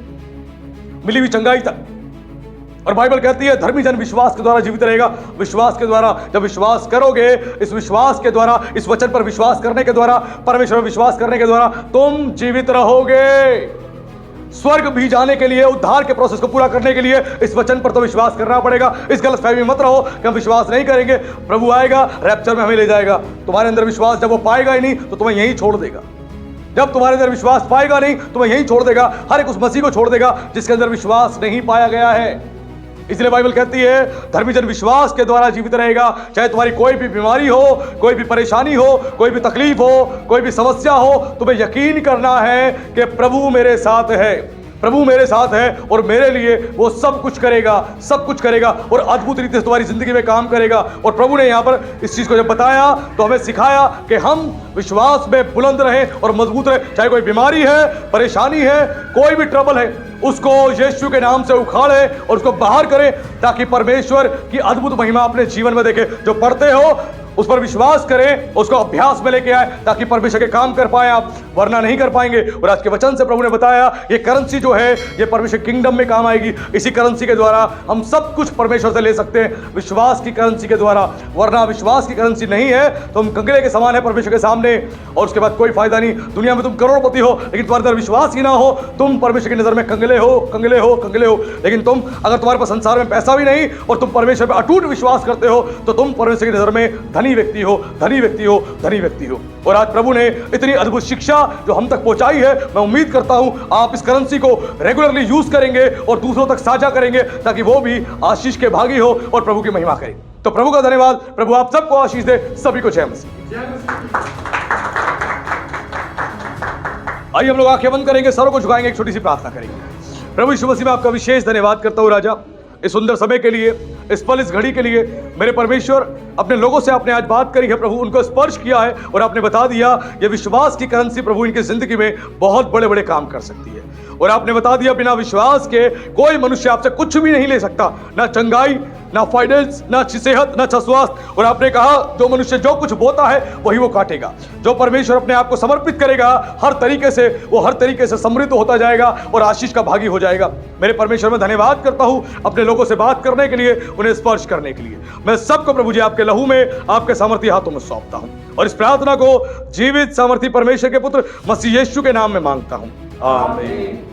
A: मिली हुई चंगाई तक। और बाइबल कहती है धर्मी जन विश्वास के द्वारा जीवित रहेगा। विश्वास के द्वारा जब विश्वास करोगे, इस विश्वास के द्वारा, इस वचन पर विश्वास करने के द्वारा, परमेश्वर पर विश्वास करने के द्वारा तुम जीवित रहोगे। स्वर्ग भी जाने के लिए, उद्धार के प्रोसेस को पूरा करने के लिए इस वचन पर तो विश्वास करना पड़ेगा। इस गलतफहमी में मत रहो कि हम विश्वास नहीं करेंगे, प्रभु आएगा, रैप्चर में हमें ले जाएगा। तुम्हारे अंदर विश्वास जब वो पाएगा ही नहीं तो तुम्हें यहीं छोड़ देगा। जब तुम्हारे अंदर विश्वास पाएगा नहीं तो वह यहीं छोड़ देगा, हर एक उस मसीह को छोड़ देगा जिसके अंदर विश्वास नहीं पाया गया है। इसलिए बाइबल कहती है धर्मी जन विश्वास के द्वारा जीवित रहेगा। चाहे तुम्हारी कोई भी बीमारी हो, कोई भी परेशानी हो, कोई भी तकलीफ हो, कोई भी समस्या हो, तुम्हें यकीन करना है कि प्रभु मेरे साथ है, प्रभु मेरे साथ है और मेरे लिए वो सब कुछ करेगा, सब कुछ करेगा और अद्भुत रीति से तुम्हारी जिंदगी में काम करेगा। और प्रभु ने यहाँ पर इस चीज को जब बताया तो हमें सिखाया कि हम विश्वास में बुलंद रहें और मजबूत रहें। चाहे कोई बीमारी है, परेशानी है, कोई भी ट्रबल है, उसको यीशु के नाम से उखाड़े और उसको बाहर करें ताकि परमेश्वर की अद्भुत महिमा अपने जीवन में देखे। जो पढ़ते हो उस पर विश्वास करें, उसको अभ्यास में लेके आए ताकि परमेश्वर के काम कर पाए आप, वरना नहीं कर पाएंगे। और आज के वचन से प्रभु ने बताया ये करेंसी जो है ये परमेश्वर किंगडम में काम आएगी। इसी करेंसी के द्वारा हम सब कुछ परमेश्वर से ले सकते हैं, विश्वास की करेंसी के द्वारा। वरना विश्वास की करेंसी नहीं है तो हम कंगले के समान है परमेश्वर के सामने और उसके बाद कोई फायदा नहीं। दुनिया में तुम करोड़पति हो लेकिन तुम्हारे अंदर विश्वास ही ना हो, तुम परमेश्वर की नजर में कंगले हो, कंगले हो, कंगले हो। लेकिन तुम अगर तुम्हारे पास संसार में पैसा भी नहीं और तुम परमेश्वर पर अटूट विश्वास करते हो तो तुम परमेश्वर की नजर में धनी व्यक्ति हो, धनी व्यक्ति हो, धनी व्यक्ति हो। और आज प्रभु ने इतनी अद्भुत शिक्षा जो हम तक पहुंचाई है, मैं उम्मीद करता हूं आप इस करेंसी को रेगुलरली यूज करेंगे और दूसरों तक साझा करेंगे ताकि वो भी आशीष के भागी हो और प्रभु की महिमा करें। तो प्रभु का धन्यवाद। प्रभु आप सबको आशीष दे। सभी को जय मसीह। आइए हम लोग आंखें बंद करेंगे, सरों को झुकाएंगे, एक छोटी सी प्रार्थना करेंगे। प्रभु यीशु मसीह में आपका विशेष धन्यवाद करता हूं राजा, इस सुंदर समय के लिए, इस पल, इस घड़ी के लिए। मेरे परमेश्वर, अपने लोगों से आपने आज बात करी है प्रभु, उनको स्पर्श किया है और आपने बता दिया ये विश्वास की करेंसी प्रभु इनकी जिंदगी में बहुत बड़े बड़े काम कर सकती है। और आपने बता दिया बिना विश्वास के कोई मनुष्य आपसे कुछ भी नहीं ले सकता, ना चंगाई, ना फाइनेंस, ना अच्छी सेहत, ना अच्छा स्वास्थ्य। और आपने कहा जो मनुष्य जो कुछ बोता है वही वो काटेगा। जो परमेश्वर अपने आप को समर्पित करेगा हर तरीके से, वो हर तरीके से समृद्ध होता जाएगा और आशीष का भागी हो जाएगा। मेरे परमेश्वर में धन्यवाद करता हूं अपने लोगों से बात करने के लिए, उन्हें स्पर्श करने के लिए। मैं सबको प्रभु जी आपके लहू में, आपके सामर्थी हाथों में सौंपता हूं और इस प्रार्थना को जीवित सामर्थी परमेश्वर के पुत्र मसीह यीशु के नाम में मांगता हूं, आमीन।